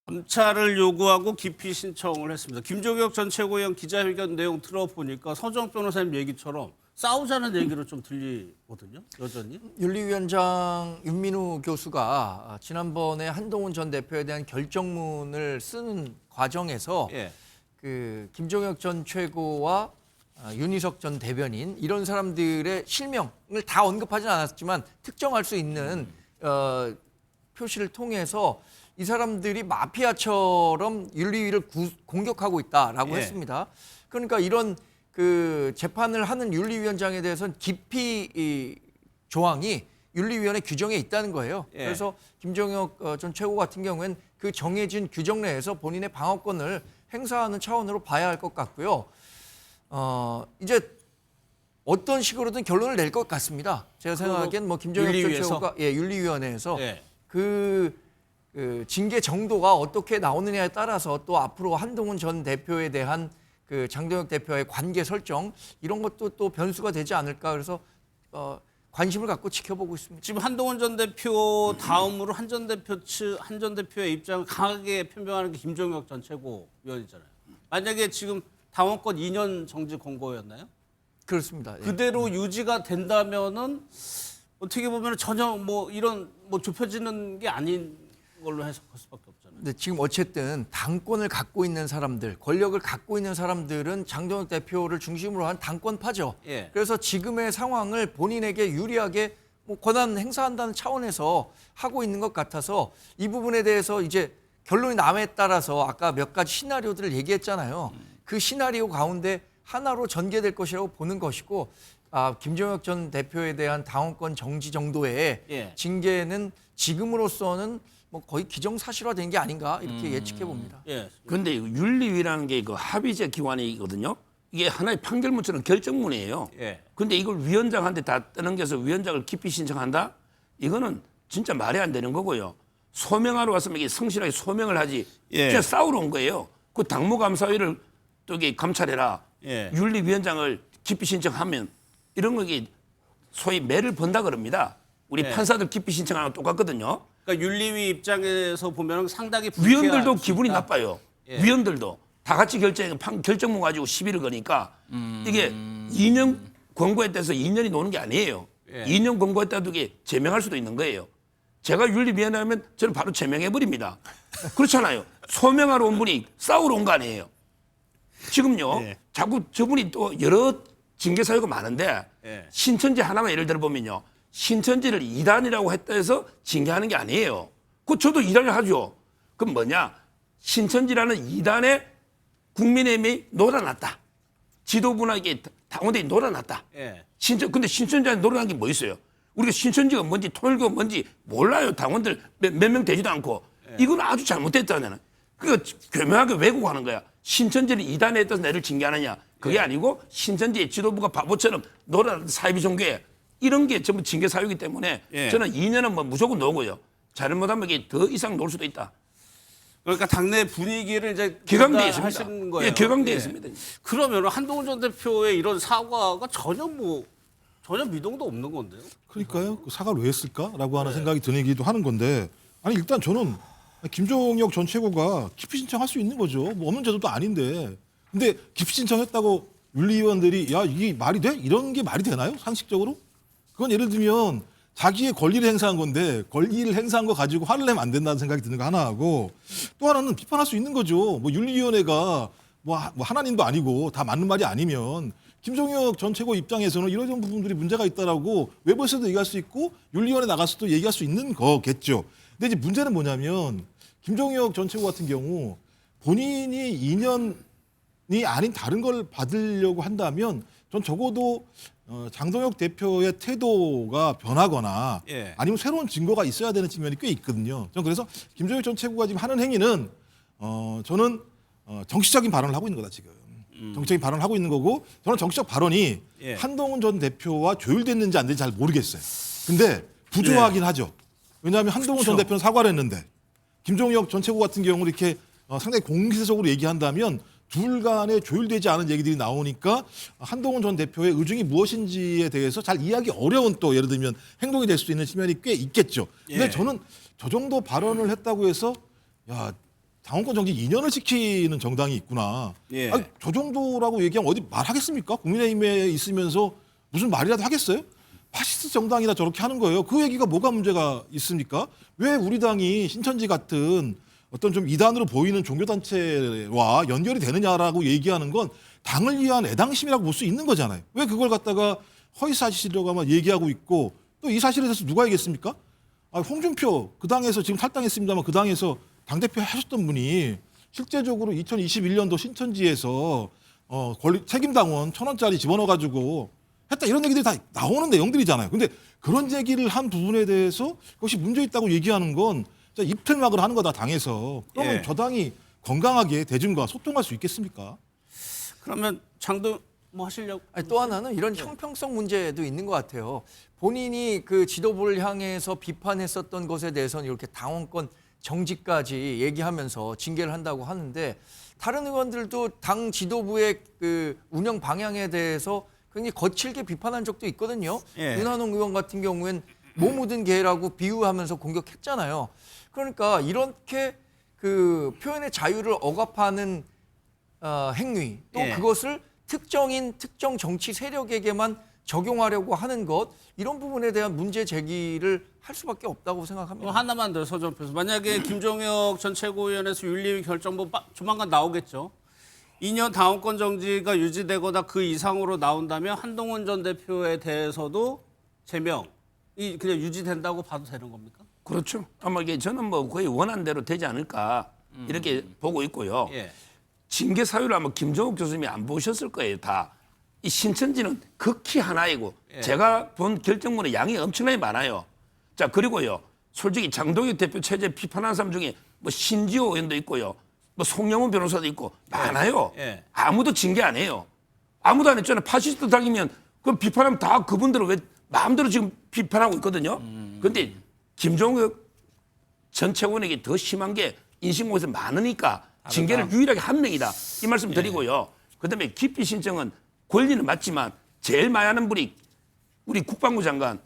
감찰을 요구하고 기피 신청을 했습니다. 김종혁 전 최고위원 기자회견 내용 들어보니까 서정 변호사님 얘기처럼 싸우자는 얘기로 좀 들리거든요. 여전히. 윤리위원장 윤민우 교수가 지난번에 한동훈 전 대표에 대한 결정문을 쓰는 과정에서 예. 그 김종혁 전 최고와 윤희석 전 대변인 이런 사람들의 실명을 다 언급하지는 않았지만 특정할 수 있는 표시를 통해서 이 사람들이 마피아처럼 윤리위를 공격하고 있다라고 예. 했습니다. 그러니까 이런 그 재판을 하는 윤리위원장에 대해서는 기피 조항이 윤리위원회 규정에 있다는 거예요. 예. 그래서 김종혁 전 최고 같은 경우에는 그 정해진 규정 내에서 본인의 방어권을 행사하는 차원으로 봐야 할 것 같고요. 이제 어떤 식으로든 결론을 낼 것 같습니다. 제가 생각하기엔 뭐 김종혁 전 최고가 윤리위원회에서 예. 그 징계 정도가 어떻게 나오느냐에 따라서 또 앞으로 한동훈 전 대표에 대한 그 장동혁 대표의 관계 설정 이런 것도 또 변수가 되지 않을까 그래서 관심을 갖고 지켜보고 있습니다. 지금 한동훈 전 대표 다음으로 한 전 대표의 입장을 강하게 표명하는 게 김종혁 전 최고위원이잖아요. 만약에 지금 당원권 2년 정지 권고였나요? 그렇습니다. 그대로 유지가 된다면은 어떻게 보면 전혀 뭐 이런 뭐 좁혀지는 게 아닌 걸로 해석할 수밖에 없잖아요. 근데 지금 어쨌든 당권을 갖고 있는 사람들, 권력을 갖고 있는 사람들은 장동혁 대표를 중심으로 한 당권파죠. 예. 그래서 지금의 상황을 본인에게 유리하게 뭐 권한 행사한다는 차원에서 하고 있는 것 같아서 이 부분에 대해서 이제 결론이 남에 따라서 아까 몇 가지 시나리오들을 얘기했잖아요. 그 시나리오 가운데 하나로 전개될 것이라고 보는 것이고 김종혁 전 대표에 대한 당원권 정지 정도의 예. 징계는 지금으로서는 뭐 거의 기정사실화된 게 아닌가 이렇게 예측해 봅니다. 예. 근데 윤리위라는 게 그 합의제 기관이거든요. 이게 하나의 판결문처럼 결정문이에요. 예. 근데 이걸 위원장한테 다 떠넘겨서 위원장을 기피 신청한다? 이거는 진짜 말이 안 되는 거고요. 소명하러 왔으면 이게 성실하게 소명을 하지. 예. 그냥 싸우러 온 거예요. 그 당무감사위를 또 이게 감찰해라. 예. 윤리위원장을 기피 신청하면 이런 거 이게 소위 매를 번다 그럽니다. 우리 예. 판사들 기피 신청하는 거 똑같거든요. 그러니까 윤리위 입장에서 보면 상당히 불쾌할 위원들도 수 기분이 있다. 나빠요. 예. 위원들도 다 같이 결정문 가지고 시비를 거니까 이게 2년 권고했다해서 2년이 노는 게 아니에요. 예. 2년 권고했다도 이게 제명할 수도 있는 거예요. 제가 윤리위원회 하면 저는 바로 제명해 버립니다. 그렇잖아요. 소명하러 온 분이 싸우러 온 거 아니에요. 지금요. 예. 자꾸 저분이 또 여러 징계 사유가 많은데 예. 신천지 하나만 예를 들어 보면요. 신천지를 이단이라고 했다 해서 징계하는 게 아니에요. 그 저도 이단을 하죠. 그럼 뭐냐? 신천지라는 이단에 국민의힘이 놀아놨다. 지도부나 이게 당원들이 놀아놨다. 예. 근데 신천지한테 놀아난 게 뭐 있어요? 우리가 신천지가 뭔지 토요일가 뭔지 몰라요. 당원들 몇 명 되지도 않고. 이건 아주 잘못됐다는. 그러니까 교묘하게 왜곡하는 거야. 신천지를 이단에 했다서 내를 징계하느냐. 그게 아니고 신천지의 지도부가 바보처럼 놀아놨다. 사이비 종교에. 이런 게 전부 징계 사유이기 때문에 예. 저는 2년은 뭐 무조건 놓고요. 잘못하면 이게 더 이상 놓을 수도 있다. 그러니까 당내 분위기를 이제 격앙돼 있습니다. 하시는 거예요. 예, 격앙돼 예. 있습니다. 그러면 한동훈 전 대표의 이런 사과가 전혀 미동도 없는 건데요. 그러니까요. 그 사과를 왜 했을까라고 하는 생각이 드기도 하는 건데 아니 일단 저는 김종혁 전 최고가 기피 신청할 수 있는 거죠. 뭐 없는 제도도 아닌데. 근데 기피 신청했다고 윤리위원들이 야 이게 말이 돼? 이런 게 말이 되나요? 상식적으로? 그건 예를 들면 자기의 권리를 행사한 건데 권리를 행사한 거 가지고 화를 내면 안 된다는 생각이 드는 거 하나 하고 또 하나는 비판할 수 있는 거죠. 뭐 윤리위원회가 뭐 하나님도 아니고 다 맞는 말이 아니면 김종혁 전 최고 입장에서는 이런 부분들이 문제가 있다라고 외부에서도 얘기할 수 있고 윤리위원회 나가서도 얘기할 수 있는 거겠죠. 근데 이제 문제는 뭐냐면 김종혁 전 최고 같은 경우 본인이 2년이 아닌 다른 걸 받으려고 한다면 전 적어도 장동혁 대표의 태도가 변하거나 예. 아니면 새로운 증거가 있어야 되는 측면이 꽤 있거든요. 저는 그래서 김종혁 전 최고가 지금 하는 행위는 저는 정치적인 발언을 하고 있는 거다 지금. 정치적인 발언을 하고 있는 거고 저는 정치적 발언이 예. 한동훈 전 대표와 조율됐는지 안 됐는지 잘 모르겠어요. 근데 부조하긴 하죠. 왜냐하면 한동훈 전 대표는 사과를 했는데 김종혁 전 최고 같은 경우는 이렇게 상당히 공개적으로 얘기한다면 둘 간에 조율되지 않은 얘기들이 나오니까 한동훈 전 대표의 의중이 무엇인지에 대해서 잘 이해하기 어려운 또 예를 들면 행동이 될 수도 있는 측면이 꽤 있겠죠. 근데 예. 저는 저 정도 발언을 했다고 해서 야 당원권 정지 2년을 지키는 정당이 있구나. 예. 아니, 저 정도라고 얘기하면 어디 말하겠습니까? 국민의힘에 있으면서 무슨 말이라도 하겠어요? 파시스트 정당이라 저렇게 하는 거예요. 그 얘기가 뭐가 문제가 있습니까? 왜 우리 당이 신천지 같은 어떤 좀 이단으로 보이는 종교단체와 연결이 되느냐라고 얘기하는 건 당을 위한 애당심이라고 볼 수 있는 거잖아요. 왜 그걸 갖다가 허위사실이라고 아마 얘기하고 있고 또 이 사실에 대해서 누가 얘기했습니까? 홍준표 그 당에서 지금 탈당했습니다만 그 당에서 당대표 하셨던 분이 실제적으로 2021년도 신천지에서 책임당원 1,000원짜리 집어넣어가지고 했다 이런 얘기들이 다 나오는 내용들이잖아요. 근데 그런 얘기를 한 부분에 대해서 그것이 문제 있다고 얘기하는 건 입틀막을 하는 거다 당에서. 그러면 예. 저 당이 건강하게 대중과 소통할 수 있겠습니까? 그러면 장도 뭐 하시려고? 아니, 또 하나는 이런 형평성 문제도 있는 것 같아요. 본인이 그 지도부를 향해서 비판했었던 것에 대해서는 이렇게 당원권 정지까지 얘기하면서 징계를 한다고 하는데 다른 의원들도 당 지도부의 그 운영 방향에 대해서 굉장히 거칠게 비판한 적도 있거든요. 예. 윤한홍 의원 같은 경우엔 못 묻은 개라고 비유하면서 공격했잖아요. 그러니까 이렇게 그 표현의 자유를 억압하는 행위 또 예. 그것을 특정 정치 세력에게만 적용하려고 하는 것 이런 부분에 대한 문제 제기를 할 수밖에 없다고 생각합니다. 하나만 더 서정표서 만약에 김종혁 전 최고위원회에서 윤리위 결정본 조만간 나오겠죠. 2년 당원권 정지가 유지되거나 그 이상으로 나온다면 한동훈 전 대표에 대해서도 제명이 그냥 유지된다고 봐도 되는 겁니까? 그렇죠. 아마 이게 저는 뭐 거의 원한대로 되지 않을까 이렇게 보고 있고요. 예. 징계 사유를 아마 김종욱 교수님이 안 보셨을 거예요. 다. 이 신천지는 극히 하나이고 예. 제가 본 결정문의 양이 엄청나게 많아요. 자 그리고요. 솔직히 장동혁 대표 체제 비판하는 사람 중에 뭐 신지호 의원도 있고요. 뭐 송영훈 변호사도 있고 많아요. 예. 아무도 징계 안 해요. 아무도 안 했잖아요. 파시스트 당이면 그 비판하면 다 그분들은 왜 마음대로 지금 비판하고 있거든요. 그런데 김종혁 전 최고원에게 더 심한 게 인신공에서 많으니까 징계를 유일하게 한 명이다. 이 말씀 드리고요. 그다음에 기피 신청은 권리는 맞지만 제일 많이 하는 분이 우리 국방부 장관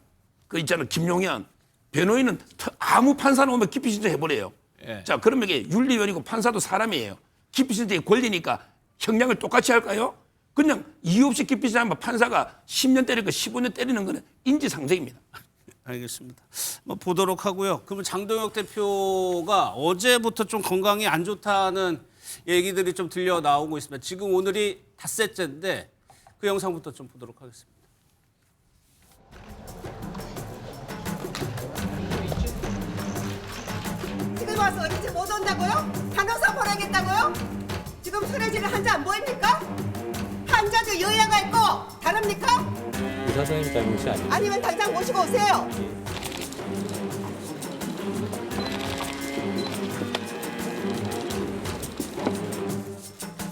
그 있잖아요. 김용현 변호인은 아무 판사 나오면 기피 신청 해버려요. 예. 자 그러면 이게 윤리위원이고 판사도 사람이에요. 기피 신청이 권리니까 형량을 똑같이 할까요? 그냥 이유 없이 기피 신청하면 판사가 10년 때리고 15년 때리는 거는 인지상정입니다. 알겠습니다. 뭐 보도록 하고요. 그러면 장동혁 대표가 어제부터 좀 건강이 안 좋다는 얘기들이 좀 들려 나오고 있습니다. 지금 오늘이 닷새째인데 그 영상부터 좀 보도록 하겠습니다. 지금 와서 이제 못 온다고요? 간호사 보내겠다고요? 지금 수레질을 환자 안 보입니까? 환자도 여야가 있고 다릅니까? 의사 선생님 잘못이 아니에요. 아니면 당장 모시고 오세요.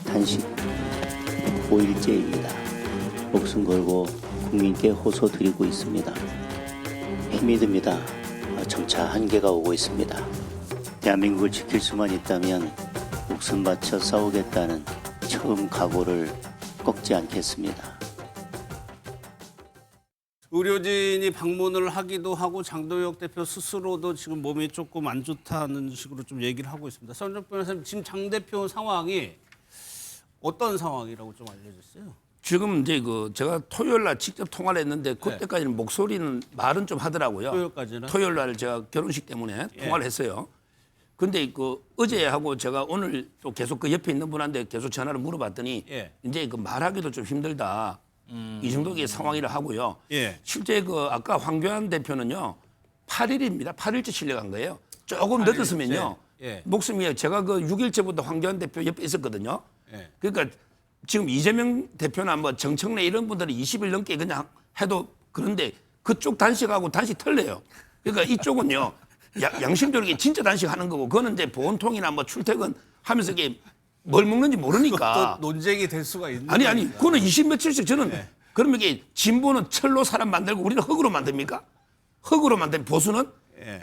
단식 5일째입니다. 목숨 걸고 국민께 호소드리고 있습니다. 힘이 듭니다. 점차 한계가 오고 있습니다. 대한민국을 지킬 수만 있다면 목숨 바쳐 싸우겠다는 처음 각오를 꺾지 않겠습니다. 의료진이 방문을 하기도 하고 장동혁 대표 스스로도 지금 몸이 조금 안 좋다는 식으로 좀 얘기를 하고 있습니다. 손준호 변호사님, 지금 장 대표 상황이 어떤 상황이라고 좀 알려졌어요? 지금 이제 제가 토요일 날 직접 통화를 했는데 그때까지는 목소리는 말은 좀 하더라고요. 토요일까지는? 토요일 날 제가 결혼식 때문에 통화를 했어요. 근데 어제 하고 제가 오늘 또 계속 그 옆에 있는 분한테 계속 전화를 물어봤더니 이제 말하기도 좀 힘들다. 이 정도의 상황이라 하고요. 실제 아까 황교안 대표는요 8일입니다. 8일째 실려간 거예요. 조금 늦었으면요. 목숨이 제가 6일째부터 황교안 대표 옆에 있었거든요. 그러니까 지금 이재명 대표나 뭐 정청래 이런 분들은 20일 넘게 그냥 해도 그런데 그쪽 단식하고 단식 틀려요. 그러니까 이쪽은요 양심적으로 진짜 단식하는 거고 그거는 이제 보온통이나 뭐 출퇴근 하면서 이게 뭘 먹는지 모르니까 또 논쟁이 될 수가 있는 아니 그거는 20며칠씩 저는 그러면 이게 진보는 철로 사람 만들고 우리는 흙으로 만듭니까? 흙으로 만든 보수는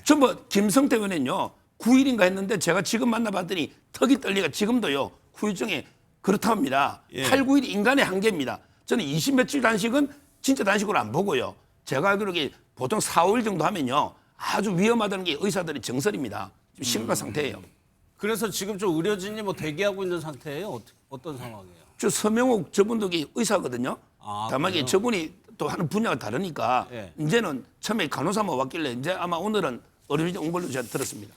전부 김성태 의원은요 9일인가 했는데 제가 지금 만나봤더니 턱이 떨리가 지금도요 후유증에 그렇답니다. 8, 9일이 인간의 한계입니다. 저는 20며칠 단식은 진짜 단식으로 안 보고요. 제가 알기로 보통 4, 5일 정도 하면요 아주 위험하다는 게 의사들의 정설입니다. 지금 심각한 상태예요. 그래서 지금 좀 의료진이 뭐 대기하고 있는 상태예요? 어떤 상황이에요? 저 서명옥 저분도 의사거든요. 다만 그래요? 저분이 또 하는 분야가 다르니까 이제는 처음에 간호사만 왔길래 이제 아마 오늘은 의료진 온 걸로 제가 들었습니다.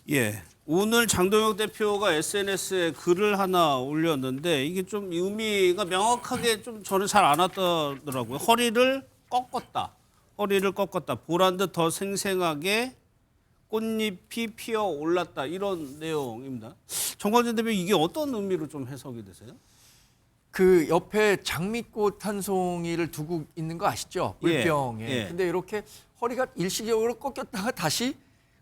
오늘 장동혁 대표가 SNS에 글을 하나 올렸는데 이게 좀 의미가 명확하게 좀 저는 잘 안 왔더라고요. 허리를 꺾었다. 보란 듯 더 생생하게 꽃잎이 피어 올랐다. 이런 내용입니다. 정광진 대표 이게 어떤 의미로 좀 해석이 되세요? 그 옆에 장미꽃 한 송이를 두고 있는 거 아시죠? 물병에. 근데 이렇게 허리가 일시적으로 꺾였다가 다시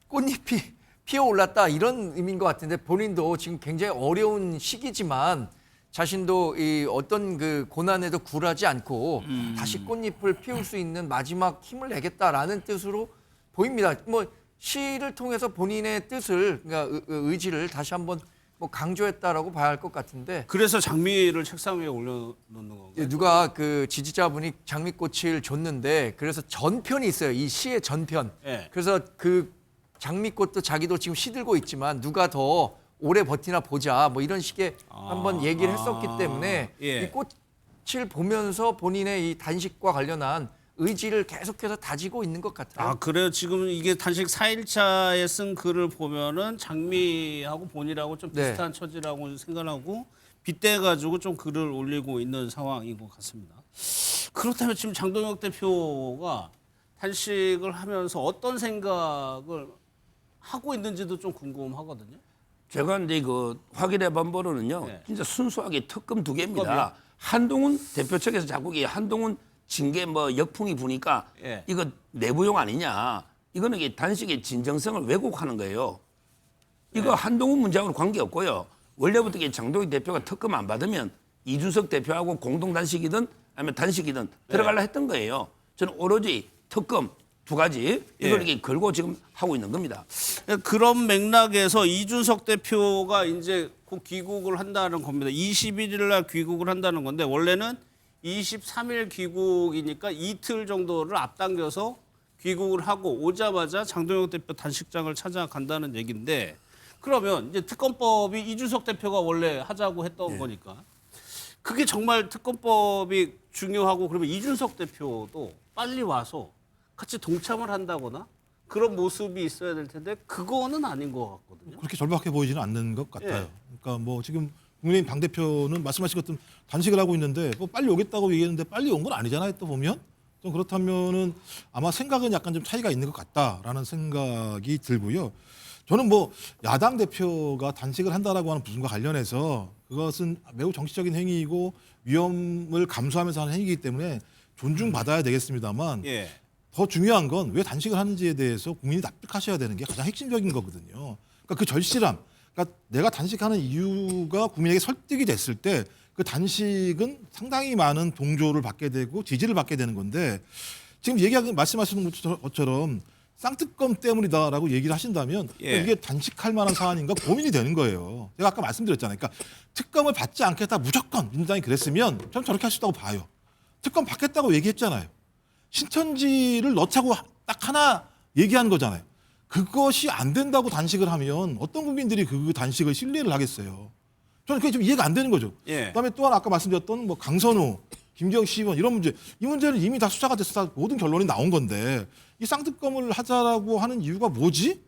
꽃잎이 피어 올랐다 이런 의미인 것 같은데 본인도 지금 굉장히 어려운 시기지만 자신도 이 어떤 그 고난에도 굴하지 않고 다시 꽃잎을 피울 수 있는 마지막 힘을 내겠다라는 뜻으로 보입니다. 뭐 시를 통해서 본인의 뜻을 그러니까 의지를 다시 한번 뭐 강조했다라고 봐야 할 것 같은데. 그래서 장미를 책상 위에 올려놓는 건가요? 누가 그 지지자분이 장미꽃을 줬는데 그래서 전편이 있어요. 이 시의 전편. 그래서 그 장미꽃도 자기도 지금 시들고 있지만 누가 더 오래 버티나 보자 뭐 이런 식의 한번 얘기를 했었기 때문에 이 꽃을 보면서 본인의 이 단식과 관련한 의지를 계속해서 다지고 있는 것 같아요. 그래요? 지금 이게 단식 4일차에 쓴 글을 보면은 장미하고 본인하고 좀 비슷한 처지라고 생각하고 빗대가지고 좀 글을 올리고 있는 상황인 것 같습니다. 그렇다면 지금 장동혁 대표가 단식을 하면서 어떤 생각을 하고 있는지도 좀 궁금하거든요. 제가 이제 확인해 본 바로는요, 진짜 순수하게 특검 2개입니다. 한동훈 대표 측에서 자꾸 한동훈 징계 역풍이 부니까 이거 내부용 아니냐. 이거는 이게 단식의 진정성을 왜곡하는 거예요. 이거 한동훈 문제하고는 관계없고요. 원래부터 장동혁 대표가 특검 안 받으면 이준석 대표하고 공동 단식이든 아니면 단식이든 들어가려 했던 거예요. 저는 오로지 특검 2가지 이걸 이렇게 걸고 지금 하고 있는 겁니다. 그런 맥락에서 이준석 대표가 이제 곧 귀국을 한다는 겁니다. 21일 날 귀국을 한다는 건데 원래는 23일 귀국이니까 이틀 정도를 앞당겨서 귀국을 하고 오자마자 장동혁 대표 단식장을 찾아간다는 얘기인데 그러면 이제 특검법이 이준석 대표가 원래 하자고 했던 거니까 그게 정말 특검법이 중요하고 그러면 이준석 대표도 빨리 와서 같이 동참을 한다거나 그런 모습이 있어야 될 텐데 그거는 아닌 것 같거든요. 그렇게 절박해 보이지는 않는 것 같아요. 그러니까 뭐 지금 국민의힘 당대표는 말씀하신 것처럼 단식을 하고 있는데 뭐 빨리 오겠다고 얘기했는데 빨리 온 건 아니잖아요. 또 보면 좀 그렇다면은 아마 생각은 약간 좀 차이가 있는 것 같다라는 생각이 들고요. 저는 뭐 야당 대표가 단식을 한다라고 하는 부분과 관련해서 그것은 매우 정치적인 행위이고 위험을 감수하면서 하는 행위이기 때문에 존중받아야 되겠습니다만 더 중요한 건 왜 단식을 하는지에 대해서 국민이 납득하셔야 되는 게 가장 핵심적인 거거든요. 그러니까 그 절실함, 그러니까 내가 단식하는 이유가 국민에게 설득이 됐을 때 그 단식은 상당히 많은 동조를 받게 되고 지지를 받게 되는 건데 지금 말씀하시는 것처럼 쌍특검 때문이다라고 얘기를 하신다면 이게 단식할 만한 사안인가 고민이 되는 거예요. 제가 아까 말씀드렸잖아요. 그러니까 특검을 받지 않겠다 무조건 민주당이 그랬으면 저는 저렇게 할 수 있다고 봐요. 특검 받겠다고 얘기했잖아요. 신천지를 넣자고 딱 하나 얘기한 거잖아요. 그것이 안 된다고 단식을 하면 어떤 국민들이 그 단식을 신뢰를 하겠어요. 저는 그게 좀 이해가 안 되는 거죠. 예. 그다음에 또한 아까 말씀드렸던 뭐 강선우, 김경 시의원 이런 문제, 이 문제는 이미 다 수사가 돼서 다 모든 결론이 나온 건데 이 쌍특검을 하자라고 하는 이유가 뭐지?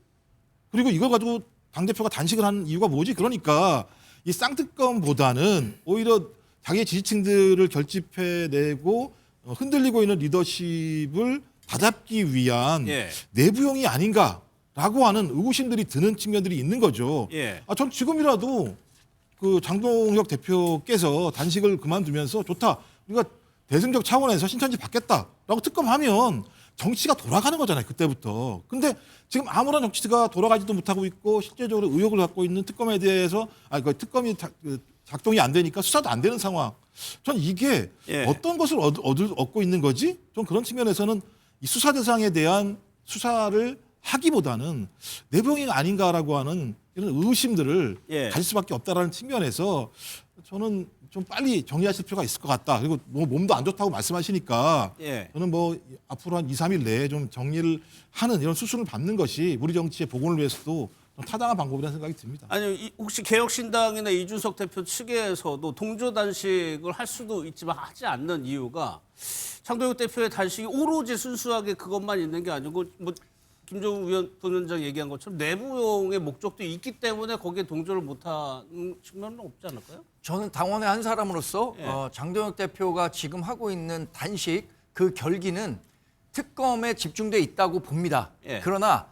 그리고 이걸 가지고 당대표가 단식을 하는 이유가 뭐지? 그러니까 이 쌍특검보다는 오히려 자기의 지지층들을 결집해내고 흔들리고 있는 리더십을 다잡기 위한 예. 내부용이 아닌가라고 하는 의구심들이 드는 측면들이 있는 거죠. 예. 전 지금이라도 그 장동혁 대표께서 단식을 그만두면서 좋다. 우리가 대승적 차원에서 신천지 받겠다라고 특검하면 정치가 돌아가는 거잖아요. 그때부터. 근데 지금 아무런 정치가 돌아가지도 못하고 있고 실제적으로 의혹을 갖고 있는 특검에 대해서 그 특검이 작동이 안 되니까 수사도 안 되는 상황. 전 이게 예. 어떤 것을 얻고 있는 거지? 좀 그런 측면에서는 이 수사 대상에 대한 수사를 하기보다는 내부용이 아닌가라고 하는 이런 의심들을 예. 가질 수밖에 없다라는 측면에서 저는 좀 빨리 정리하실 필요가 있을 것 같다. 그리고 뭐 몸도 안 좋다고 말씀하시니까 예. 저는 뭐 앞으로 한 2, 3일 내에 좀 정리를 하는 이런 수순을 밟는 것이 우리 정치의 복원을 위해서도 좀 타당한 방법이라는 생각이 듭니다. 아니 혹시 개혁신당이나 이준석 대표 측에서도 동조 단식을 할 수도 있지만 하지 않는 이유가 장동혁 대표의 단식이 오로지 순수하게 그것만 있는 게 아니고 뭐 김종우 부위원장 얘기한 것처럼 내부용의 목적도 있기 때문에 거기에 동조를 못하는 측면은 없지 않을까요? 저는 당원의 한 사람으로서 예. 장동혁 대표가 지금 하고 있는 단식 그 결기는 특검에 집중돼 있다고 봅니다. 예. 그러나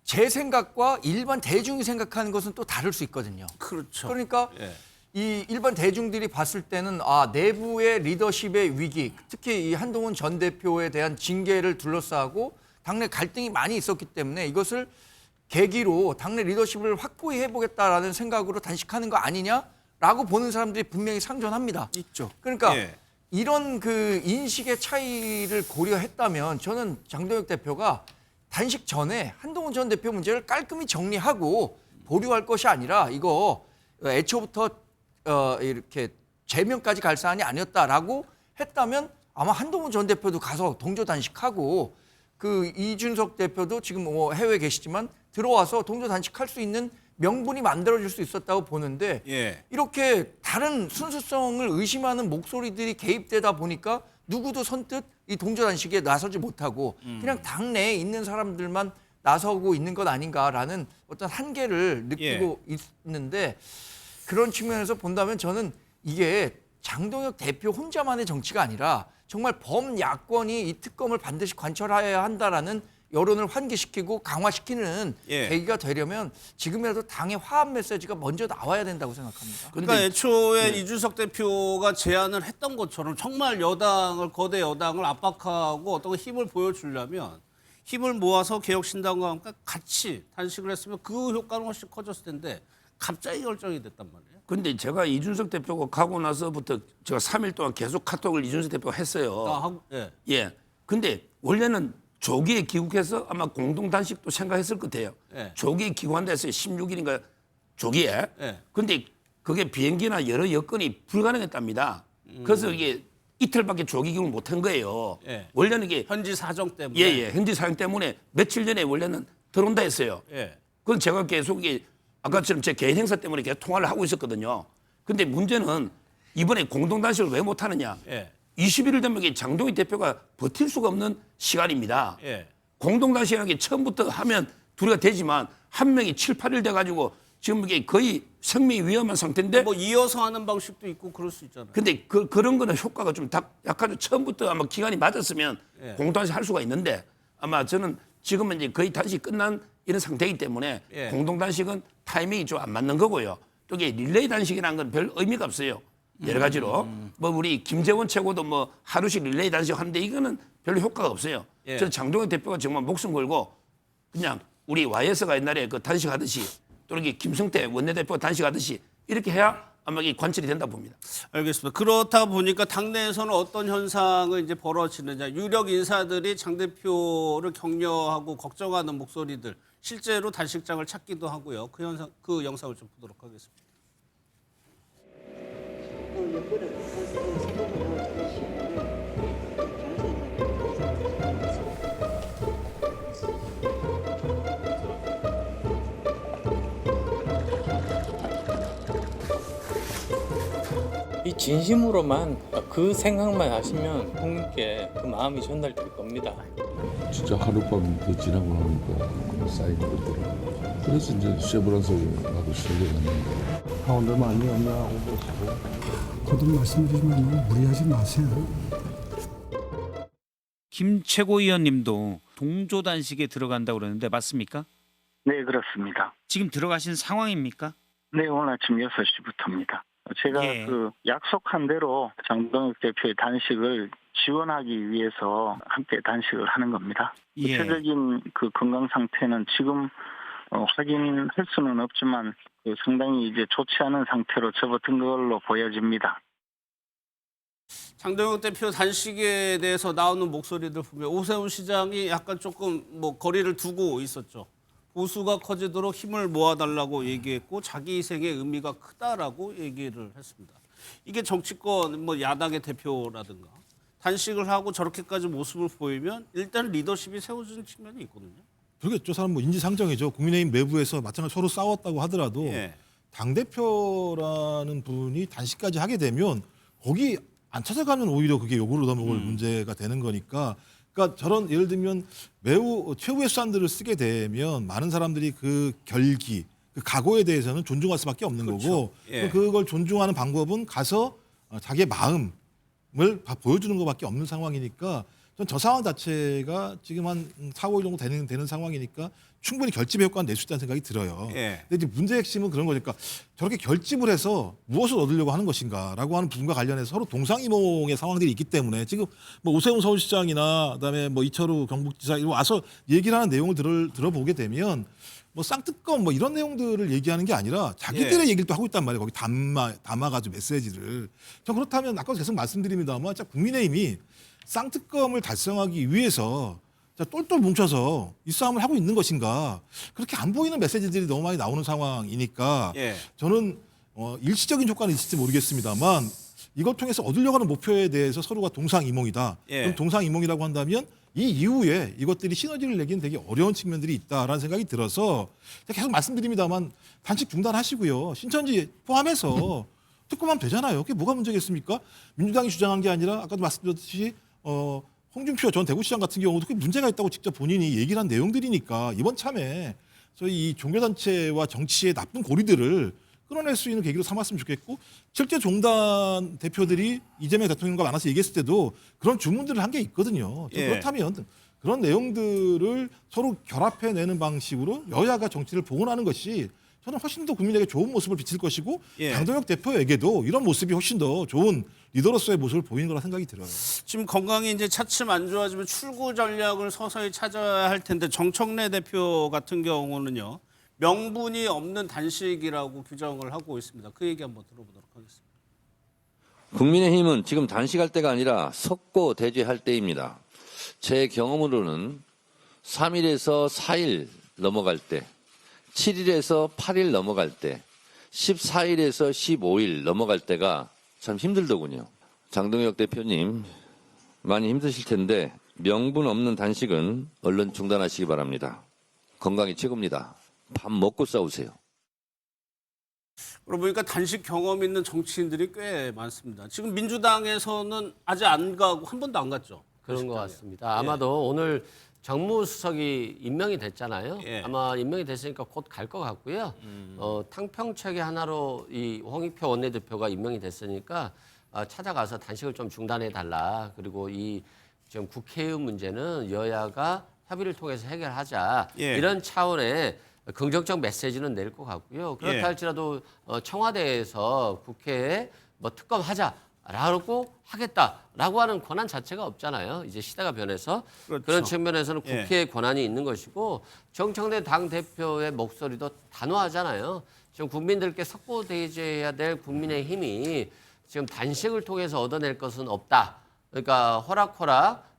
제 생각과 일반 대중이 생각하는 것은 또 다를 수 있거든요. 그렇죠. 그러니까 예. 이 일반 대중들이 봤을 때는 내부의 리더십의 위기, 특히 이 한동훈 전 대표에 대한 징계를 둘러싸고 당내 갈등이 많이 있었기 때문에 이것을 계기로 당내 리더십을 확고히 해보겠다라는 생각으로 단식하는 거 아니냐라고 보는 사람들이 분명히 상존합니다. 있죠. 그러니까 예. 이런 그 인식의 차이를 고려했다면 저는 장동혁 대표가 단식 전에 한동훈 전 대표 문제를 깔끔히 정리하고 보류할 것이 아니라 이거 애초부터 이렇게 제명까지 갈 사안이 아니었다라고 했다면 아마 한동훈 전 대표도 가서 동조 단식하고 그 이준석 대표도 지금 뭐 해외에 계시지만 들어와서 동조 단식할 수 있는 명분이 만들어질 수 있었다고 보는데 예. 이렇게 다른 순수성을 의심하는 목소리들이 개입되다 보니까 누구도 선뜻 이 동조 단식에 나서지 못하고 그냥 당내에 있는 사람들만 나서고 있는 것 아닌가라는 어떤 한계를 느끼고 있는데 그런 측면에서 본다면 저는 이게 장동혁 대표 혼자만의 정치가 아니라 정말 범야권이 이 특검을 반드시 관철해야 한다라는 여론을 환기시키고 강화시키는 계기가 되려면 지금이라도 당의 화합 메시지가 먼저 나와야 된다고 생각합니다. 그러니까 애초에 이준석 대표가 제안을 했던 것처럼 정말 여당을 거대 여당을 압박하고 어떤 힘을 보여주려면 힘을 모아서 개혁신당과 함께 같이 단식을 했으면 그 효과는 훨씬 커졌을 텐데 갑자기 결정이 됐단 말이에요. 근데 제가 이준석 대표가 가고 나서부터 제가 3일 동안 계속 카톡을 이준석 대표가 했어요. 예. 근데 원래는 조기에 귀국해서 아마 공동 단식도 생각했을 것 같아요. 예. 조기에 귀국한다 했어요. 16일인가 조기에. 예. 근데 그게 비행기나 여러 여건이 불가능했답니다. 그래서 이게 이틀밖에 조기 귀국을 못한 거예요. 예. 원래는 이게 현지 사정 때문에. 예, 현지 사정 때문에 며칠 전에 원래는 들어온다 했어요. 예. 그건 제가 계속 이게 아까처럼 제 개인 행사 때문에 계속 통화를 하고 있었거든요. 근데 문제는 이번에 공동 단식을 왜 못하느냐. 예. 21일 되면 이게 장동희 대표가 버틸 수가 없는 시간입니다. 예. 공동 단식이라는 게 처음부터 하면 둘이가 되지만 한 명이 7, 8일 돼가지고 지금 이게 거의 생명이 위험한 상태인데 뭐 이어서 하는 방식도 있고 그럴 수 있잖아요. 근데 그런 거는 효과가 좀 약간 처음부터 아마 기간이 맞았으면 공동 단식 할 수가 있는데 아마 저는 지금은 이제 거의 단식 끝난 이런 상태이기 때문에 공동 단식은 타이밍이 좀 안 맞는 거고요. 또 이게 릴레이 단식이라는 건 별 의미가 없어요. 여러 가지로 뭐 우리 김재원 최고도 뭐 하루씩 릴레이 단식 하는데 이거는 별로 효과가 없어요. 저는 장동혁 대표가 정말 목숨 걸고 그냥 우리 YS가 옛날에 그 단식하듯이 또 이렇게 김성태 원내대표가 단식하듯이 이렇게 해야 아마 이게 관철이 된다 봅니다. 알겠습니다. 그렇다 보니까 당내에서는 어떤 현상이 이제 벌어지느냐. 유력 인사들이 장 대표를 격려하고 걱정하는 목소리들 실제로 단식장을 찾기도 하고요. 그 영상을 좀 보도록 하겠습니다. 연구를 해서 성공을 하고 계시는데 이 진심으로만 그 생각만 하시면 국민께 그 마음이 전달될 겁니다. 진짜 하룻밤 더 지나고 나니까 쌓인 거더라고요. 그래서 이제 쉐브란스하고 시작해갔는데 강원도 많이 염려하고 계시고 거듭 말씀드리지만 무리하지 마세요. 김 최고위원님도 동조 단식에 들어간다고 그러는데 맞습니까? 네, 그렇습니다. 지금 들어가신 상황입니까? 네, 오늘 아침 6시부터입니다. 제가 예. 약속한 대로 장동혁 대표의 단식을 지원하기 위해서 함께 단식을 하는 겁니다. 예. 구체적인 그 건강 상태는 지금 확인할 수는 없지만 상당히 이제 좋지 않은 상태로 접어든 걸로 보여집니다. 장동혁 대표 단식에 대해서 나오는 목소리들 보면 오세훈 시장이 약간 조금 뭐 거리를 두고 있었죠. 보수가 커지도록 힘을 모아달라고 얘기했고 자기 희생의 의미가 크다라고 얘기를 했습니다. 이게 정치권 뭐 야당의 대표라든가 단식을 하고 저렇게까지 모습을 보이면 일단 리더십이 세워지는 측면이 있거든요. 그러겠죠. 사람 뭐 인지상정이죠. 국민의힘 내부에서 마찬가지로 서로 싸웠다고 하더라도 예. 당대표라는 분이 단식까지 하게 되면 거기 안 찾아가면 오히려 그게 욕으로 넘어올 문제가 되는 거니까 그러니까 저런 예를 들면 매우 최후의 수단들을 쓰게 되면 많은 사람들이 그 결기, 그 각오에 대해서는 존중할 수밖에 없는 그렇죠. 거고 예. 그걸 존중하는 방법은 가서 자기의 마음을 보여주는 것밖에 없는 상황이니까 전 저 상황 자체가 지금 한 4, 5일 정도 되는 상황이니까 충분히 결집의 효과는 낼 수 있다는 생각이 들어요. 예. 근데 이제 문제의 핵심은 그런 거니까 저렇게 결집을 해서 무엇을 얻으려고 하는 것인가라고 하는 부분과 관련해서 서로 동상이몽의 상황들이 있기 때문에 지금 뭐 오세훈 서울시장이나 그다음에 뭐 이철우 경북지사 이거 와서 얘기를 하는 내용을 들어보게 되면 뭐 쌍특검 뭐 이런 내용들을 얘기하는 게 아니라 자기들의 얘기를 또 하고 있단 말이에요. 거기 담아가지고 메시지를. 전 그렇다면 아까 계속 말씀드립니다만 국민의힘이 쌍특검을 달성하기 위해서 똘똘 뭉쳐서 이 싸움을 하고 있는 것인가 그렇게 안 보이는 메시지들이 너무 많이 나오는 상황이니까 예. 저는 일시적인 효과는 있을지 모르겠습니다만 이걸 통해서 얻으려고 하는 목표에 대해서 서로가 동상이몽이다. 예. 그럼 동상이몽이라고 한다면 이 이후에 이것들이 시너지를 내기는 되게 어려운 측면들이 있다라는 생각이 들어서 계속 말씀드립니다만 단식 중단하시고요. 신천지 포함해서 특검하면 되잖아요. 그게 뭐가 문제겠습니까? 민주당이 주장한 게 아니라 아까도 말씀드렸듯이 홍준표 전 대구시장 같은 경우도 그게 문제가 있다고 직접 본인이 얘기를 한 내용들이니까 이번 참에 저희 이 종교단체와 정치의 나쁜 고리들을 끌어낼 수 있는 계기로 삼았으면 좋겠고 실제 종단 대표들이 이재명 대통령과 만나서 얘기했을 때도 그런 주문들을 한 게 있거든요. 예. 그렇다면 그런 내용들을 서로 결합해내는 방식으로 여야가 정치를 복원하는 것이 저는 훨씬 더 국민에게 좋은 모습을 비칠 것이고 예. 장동혁 대표에게도 이런 모습이 훨씬 더 좋은 리더로서의 모습을 보이는 거라 생각이 들어요. 지금 건강이 이제 차츰 안 좋아지면 출구 전략을 서서히 찾아야 할 텐데 정청래 대표 같은 경우는요. 명분이 없는 단식이라고 규정을 하고 있습니다. 그 얘기 한번 들어보도록 하겠습니다. 국민의힘은 지금 단식할 때가 아니라 석고 대죄할 때입니다. 제 경험으로는 3일에서 4일 넘어갈 때, 7일에서 8일 넘어갈 때, 14일에서 15일 넘어갈 때가 참 힘들더군요. 장동혁 대표님 많이 힘드실 텐데 명분 없는 단식은 얼른 중단하시기 바랍니다. 건강이 최고입니다. 밥 먹고 싸우세요. 그러고 보니까 단식 경험 있는 정치인들이 꽤 많습니다. 지금 민주당에서는 아직 안 가고 한 번도 안 갔죠. 그런 것 같습니다. 아마도 오늘 정무수석이 임명이 됐잖아요. 예. 아마 임명이 됐으니까 곧 갈 것 같고요. 탕평책의 하나로 이 홍익표 원내대표가 임명이 됐으니까 찾아가서 단식을 좀 중단해 달라. 그리고 이 지금 국회의 문제는 여야가 협의를 통해서 해결하자. 예. 이런 차원의 긍정적 메시지는 낼 것 같고요. 그렇다 예. 할지라도 청와대에서 국회에 뭐 특검하자라고 하겠다라고 하는 권한 자체가 없잖아요. 이제 시대가 변해서 그렇죠. 그런 측면에서는 예. 국회의 권한이 있는 것이고 정청래 당대표의 목소리도 단호하잖아요. 지금 국민들께 석고대죄해야 될 국민의힘이 지금 단식을 통해서 얻어낼 것은 없다. 그러니까 허락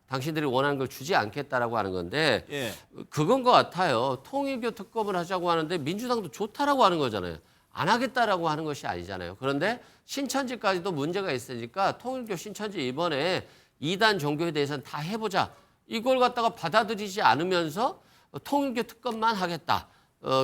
당신들이 원하는 걸 주지 않겠다라고 하는 건데 예. 그건 것 같아요. 통일교 특검을 하자고 하는데 민주당도 좋다라고 하는 거잖아요. 안 하겠다라고 하는 것이 아니잖아요. 그런데 신천지까지도 문제가 있으니까 통일교 신천지 이번에 이단 종교에 대해서는 다 해보자. 이걸 갖다가 받아들이지 않으면서 통일교 특검만 하겠다.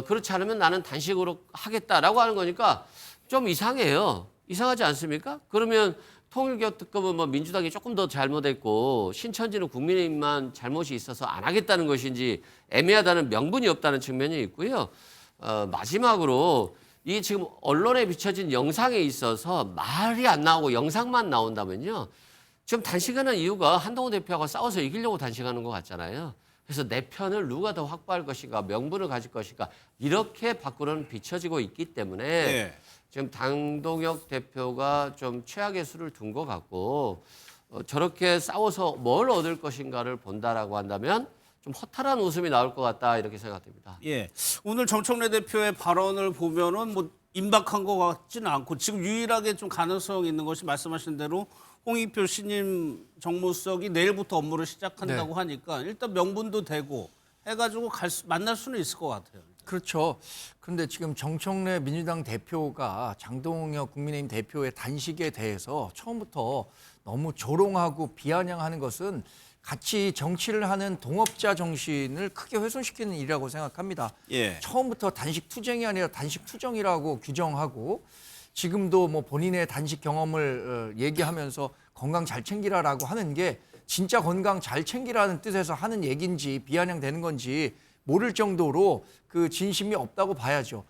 그렇지 않으면 나는 단식으로 하겠다라고 하는 거니까 좀 이상해요. 이상하지 않습니까? 그러면 통일교 특검은 뭐 민주당이 조금 더 잘못했고 신천지는 국민의힘만 잘못이 있어서 안 하겠다는 것인지 애매하다는 명분이 없다는 측면이 있고요. 마지막으로 이 지금 언론에 비춰진 영상에 있어서 말이 안 나오고 영상만 나온다면요. 지금 단식하는 이유가 한동훈 대표하고 싸워서 이기려고 단식하는 것 같잖아요. 그래서 내 편을 누가 더 확보할 것인가, 명분을 가질 것인가 이렇게 밖으로는 비춰지고 있기 때문에 예. 지금 당동혁 대표가 좀 최악의 수를 둔 것 같고 저렇게 싸워서 뭘 얻을 것인가를 본다라고 한다면 좀 허탈한 웃음이 나올 것 같다 이렇게 생각됩니다. 예. 오늘 정청래 대표의 발언을 보면은 뭐 임박한 것 같지는 않고 지금 유일하게 좀 가능성 있는 것이 말씀하신 대로 홍익표 신임 정무수석이 내일부터 업무를 시작한다고 하니까 일단 명분도 되고 해가지고 만날 수는 있을 것 같아요. 그렇죠. 그런데 지금 정청래 민주당 대표가 장동혁 국민의힘 대표의 단식에 대해서 처음부터 너무 조롱하고 비아냥하는 것은 같이 정치를 하는 동업자 정신을 크게 훼손시키는 일이라고 생각합니다. 예. 처음부터 단식 투쟁이 아니라 단식 투정이라고 규정하고 지금도 뭐 본인의 단식 경험을 얘기하면서 건강 잘 챙기라라고 하는 게 진짜 건강 잘 챙기라는 뜻에서 하는 얘기인지 비아냥되는 건지 모를 정도로 그 진심이 없다고 봐야죠.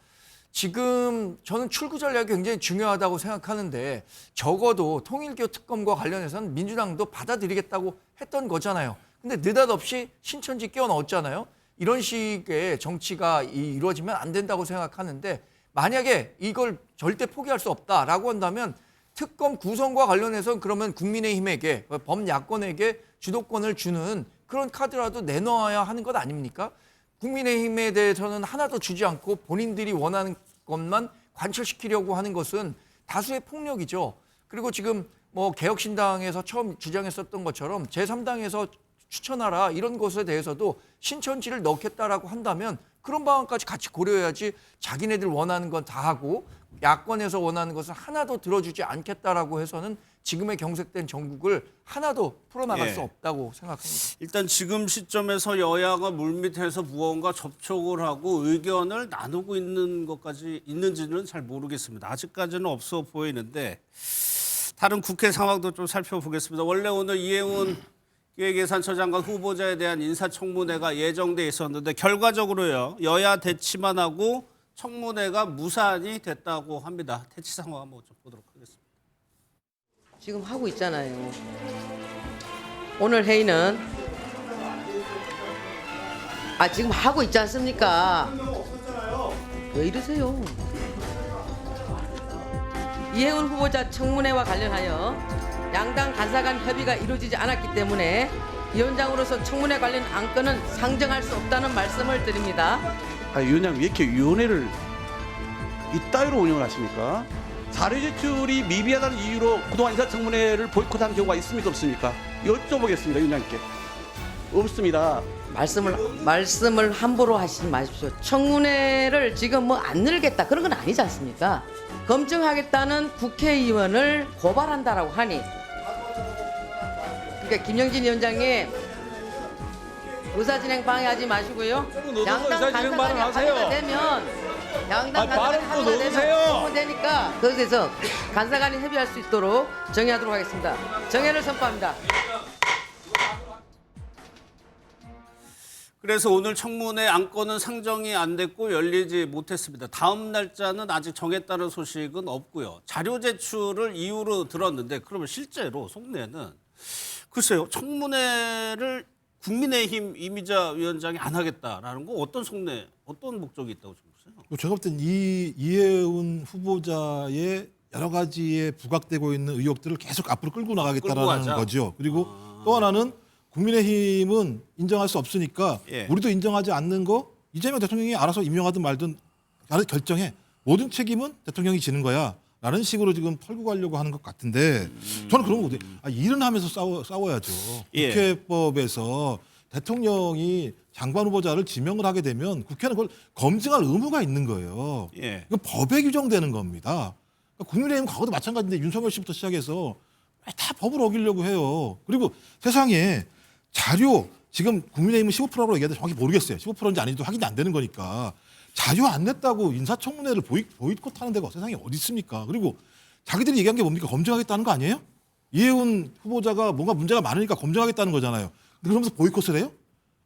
지금 저는 출구 전략이 굉장히 중요하다고 생각하는데 적어도 통일교 특검과 관련해서는 민주당도 받아들이겠다고 했던 거잖아요. 근데 느닷없이 신천지 끼워 넣었잖아요. 이런 식의 정치가 이루어지면 안 된다고 생각하는데 만약에 이걸 절대 포기할 수 없다라고 한다면 특검 구성과 관련해서 그러면 국민의힘에게 범야권에게 주도권을 주는 그런 카드라도 내놓아야 하는 것 아닙니까? 국민의힘에 대해서는 하나도 주지 않고 본인들이 원하는 것만 관철시키려고 하는 것은 다수의 폭력이죠. 그리고 지금 뭐 개혁신당에서 처음 주장했었던 것처럼 제3당에서 추천하라 이런 것에 대해서도 신천지를 넣겠다라고 한다면 그런 방안까지 같이 고려해야지 자기네들 원하는 건 다 하고 야권에서 원하는 것을 하나도 들어주지 않겠다라고 해서는 지금의 경색된 전국을 하나도 풀어나갈 예. 수 없다고 생각합니다. 일단 지금 시점에서 여야가 물밑에서 무언가 접촉을 하고 의견을 나누고 있는 것까지 있는지는 잘 모르겠습니다. 아직까지는 없어 보이는데 다른 국회 상황도 좀 살펴보겠습니다. 원래 오늘 이해운 기획예산처 장관 후보자에 대한 인사청문회가 예정돼 있었는데 결과적으로요 여야 대치만 하고 청문회가 무산이 됐다고 합니다. 대치 상황 한번 좀 보도록 하겠습니다. 지금 하고 있잖아요. 오늘 회의는 지금 하고 있지 않습니까? 왜 이러세요? 이해운 후보자 청문회와 관련하여 양당 간사 간 협의가 이루어지지 않았기 때문에 위원장으로서 청문회 관련 안건은 상정할 수 없다는 말씀을 드립니다. 위원장님 왜 이렇게 위원회를 이따위로 운영을 하십니까? 사료 제출이 미비하다는 이유로 그동안 인사청문회를 보이콧한 경우가 있습니까 없습니까? 여쭤보겠습니다 위원장님께. 없습니다. 말씀을 함부로 하시지 마십시오. 청문회를 지금 뭐 안 늘겠다 그런 건 아니지 않습니까? 검증하겠다는 국회의원을 고발한다라고 하니 그러니까 김영진 위원장이 의사진행 방해하지 마시고요. 양당 간사간이 합의가 되면 양당 간사간이 합의가 되면 청문회니까 거기서 간사간이 협의할 수 있도록 정의하도록 하겠습니다. 정의를 선포합니다. 그래서 오늘 청문회 안건은 상정이 안 됐고 열리지 못했습니다. 다음 날짜는 아직 정했다는 소식은 없고요. 자료 제출을 이유로 들었는데 그러면 실제로 속내는 글쎄요. 청문회를 국민의힘 이미자 위원장이 안 하겠다라는 거 어떤 속내, 어떤 목적이 있다고 생각하세요? 제가 볼 땐 이해운 후보자의 여러 가지에 부각되고 있는 의혹들을 계속 앞으로 끌고 나가겠다라는 거죠. 그리고 또 하나는 국민의힘은 인정할 수 없으니까 우리도 인정하지 않는 거 이재명 대통령이 알아서 임명하든 말든 결정해. 모든 책임은 대통령이 지는 거야. 라는 식으로 지금 털고 가려고 하는 것 같은데 저는 그런 거 못해요. 일은 하면서 싸워야죠. 국회법에서 대통령이 장관 후보자를 지명을 하게 되면 국회는 그걸 검증할 의무가 있는 거예요. 이건 법에 규정되는 겁니다. 그러니까 국민의힘 과거도 마찬가지인데 윤석열 씨부터 시작해서 다 법을 어기려고 해요. 그리고 세상에 자료 지금 국민의힘은 15%라고 얘기하는데 정확히 모르겠어요. 15%인지 아닌지도 확인이 안 되는 거니까 자료 안 냈다고 인사청문회를 보이콧하는 데가 세상에 어디 있습니까? 그리고 자기들이 얘기한 게 뭡니까? 검증하겠다는 거 아니에요? 이해운 후보자가 뭔가 문제가 많으니까 검증하겠다는 거잖아요. 그러면서 보이콧을 해요?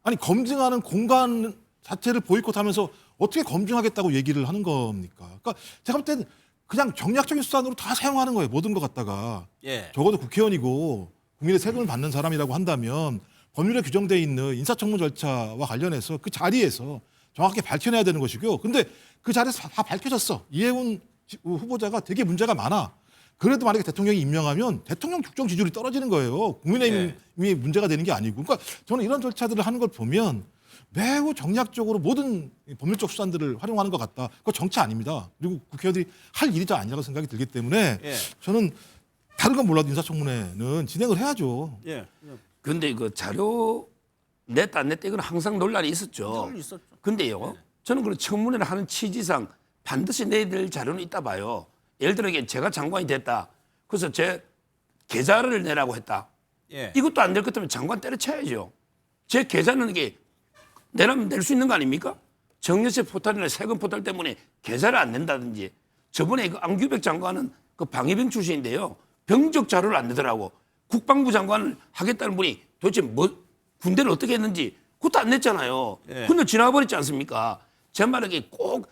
아니 검증하는 공간 자체를 보이콧하면서 어떻게 검증하겠다고 얘기를 하는 겁니까? 그러니까 제가 볼 때는 그냥 정략적인 수단으로 다 사용하는 거예요. 모든 것 갖다가. 예. 적어도 국회의원이고 국민의 세금을 받는 사람이라고 한다면 법률에 규정되어 있는 인사청문 절차와 관련해서 그 자리에서 정확하게 밝혀내야 되는 것이고요. 근데 그 자리에서 다 밝혀졌어. 이해운 후보자가 되게 문제가 많아. 그래도 만약에 대통령이 임명하면 대통령 국정 지지율이 떨어지는 거예요. 국민의힘이 문제가 되는 게 아니고. 그러니까 저는 이런 절차들을 하는 걸 보면 매우 정략적으로 모든 법률적 수단들을 활용하는 것 같다. 그거 정치 아닙니다. 그리고 국회의원들이 할 일이 아니라고 생각이 들기 때문에 저는 다른 건 몰라도 인사청문회는 진행을 해야죠. 예. 근데 그 자료 냈다 안 냈다 이건 항상 논란이 있었죠. 근데요, 저는 그 청문회를 하는 취지상 반드시 내야 될 자료는 있다 봐요. 예를 들어 제가 장관이 됐다. 그래서 제 계좌를 내라고 했다. 예. 이것도 안 될 것 같으면 장관 때려쳐야죠. 제 계좌는 이게 내라면 낼 수 있는 거 아닙니까? 정여세 포탈이나 세금 포탈 때문에 계좌를 안 낸다든지. 저번에 그 안규백 장관은 그 방위병 출신인데요. 병적 자료를 안 내더라고. 국방부 장관을 하겠다는 분이 도대체 뭐 군대를 어떻게 했는지 그것도 안 냈잖아요. 예. 근데 지나버렸지 않습니까? 제 말은 꼭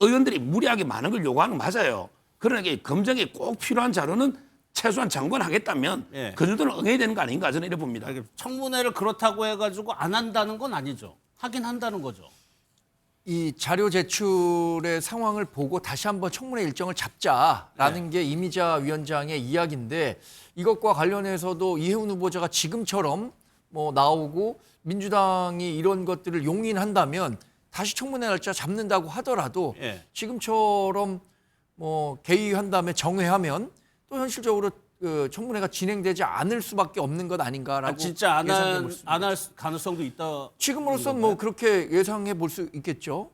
의원들이 무리하게 많은 걸 요구하는 거 맞아요. 그러나 검증에 꼭 필요한 자료는 최소한 장관 하겠다면 예. 그 정도는 응해야 되는 거 아닌가 저는 이래 봅니다. 청문회를 그렇다고 해가지고 안 한다는 건 아니죠. 하긴 한다는 거죠. 이 자료 제출의 상황을 보고 다시 한번 청문회 일정을 잡자라는 게 이미자 위원장의 이야기인데 이것과 관련해서도 이해운 후보자가 지금처럼 뭐 나오고 민주당이 이런 것들을 용인한다면 다시 청문회 날짜 잡는다고 하더라도 지금처럼 뭐 개의한 다음에 정회하면 또 현실적으로 그 청문회가 진행되지 않을 수밖에 없는 것 아닌가라고 진짜 안 예상해 할 가능성도 있다. 지금으로선 뭐 그렇게 예상해 볼 수 있겠죠.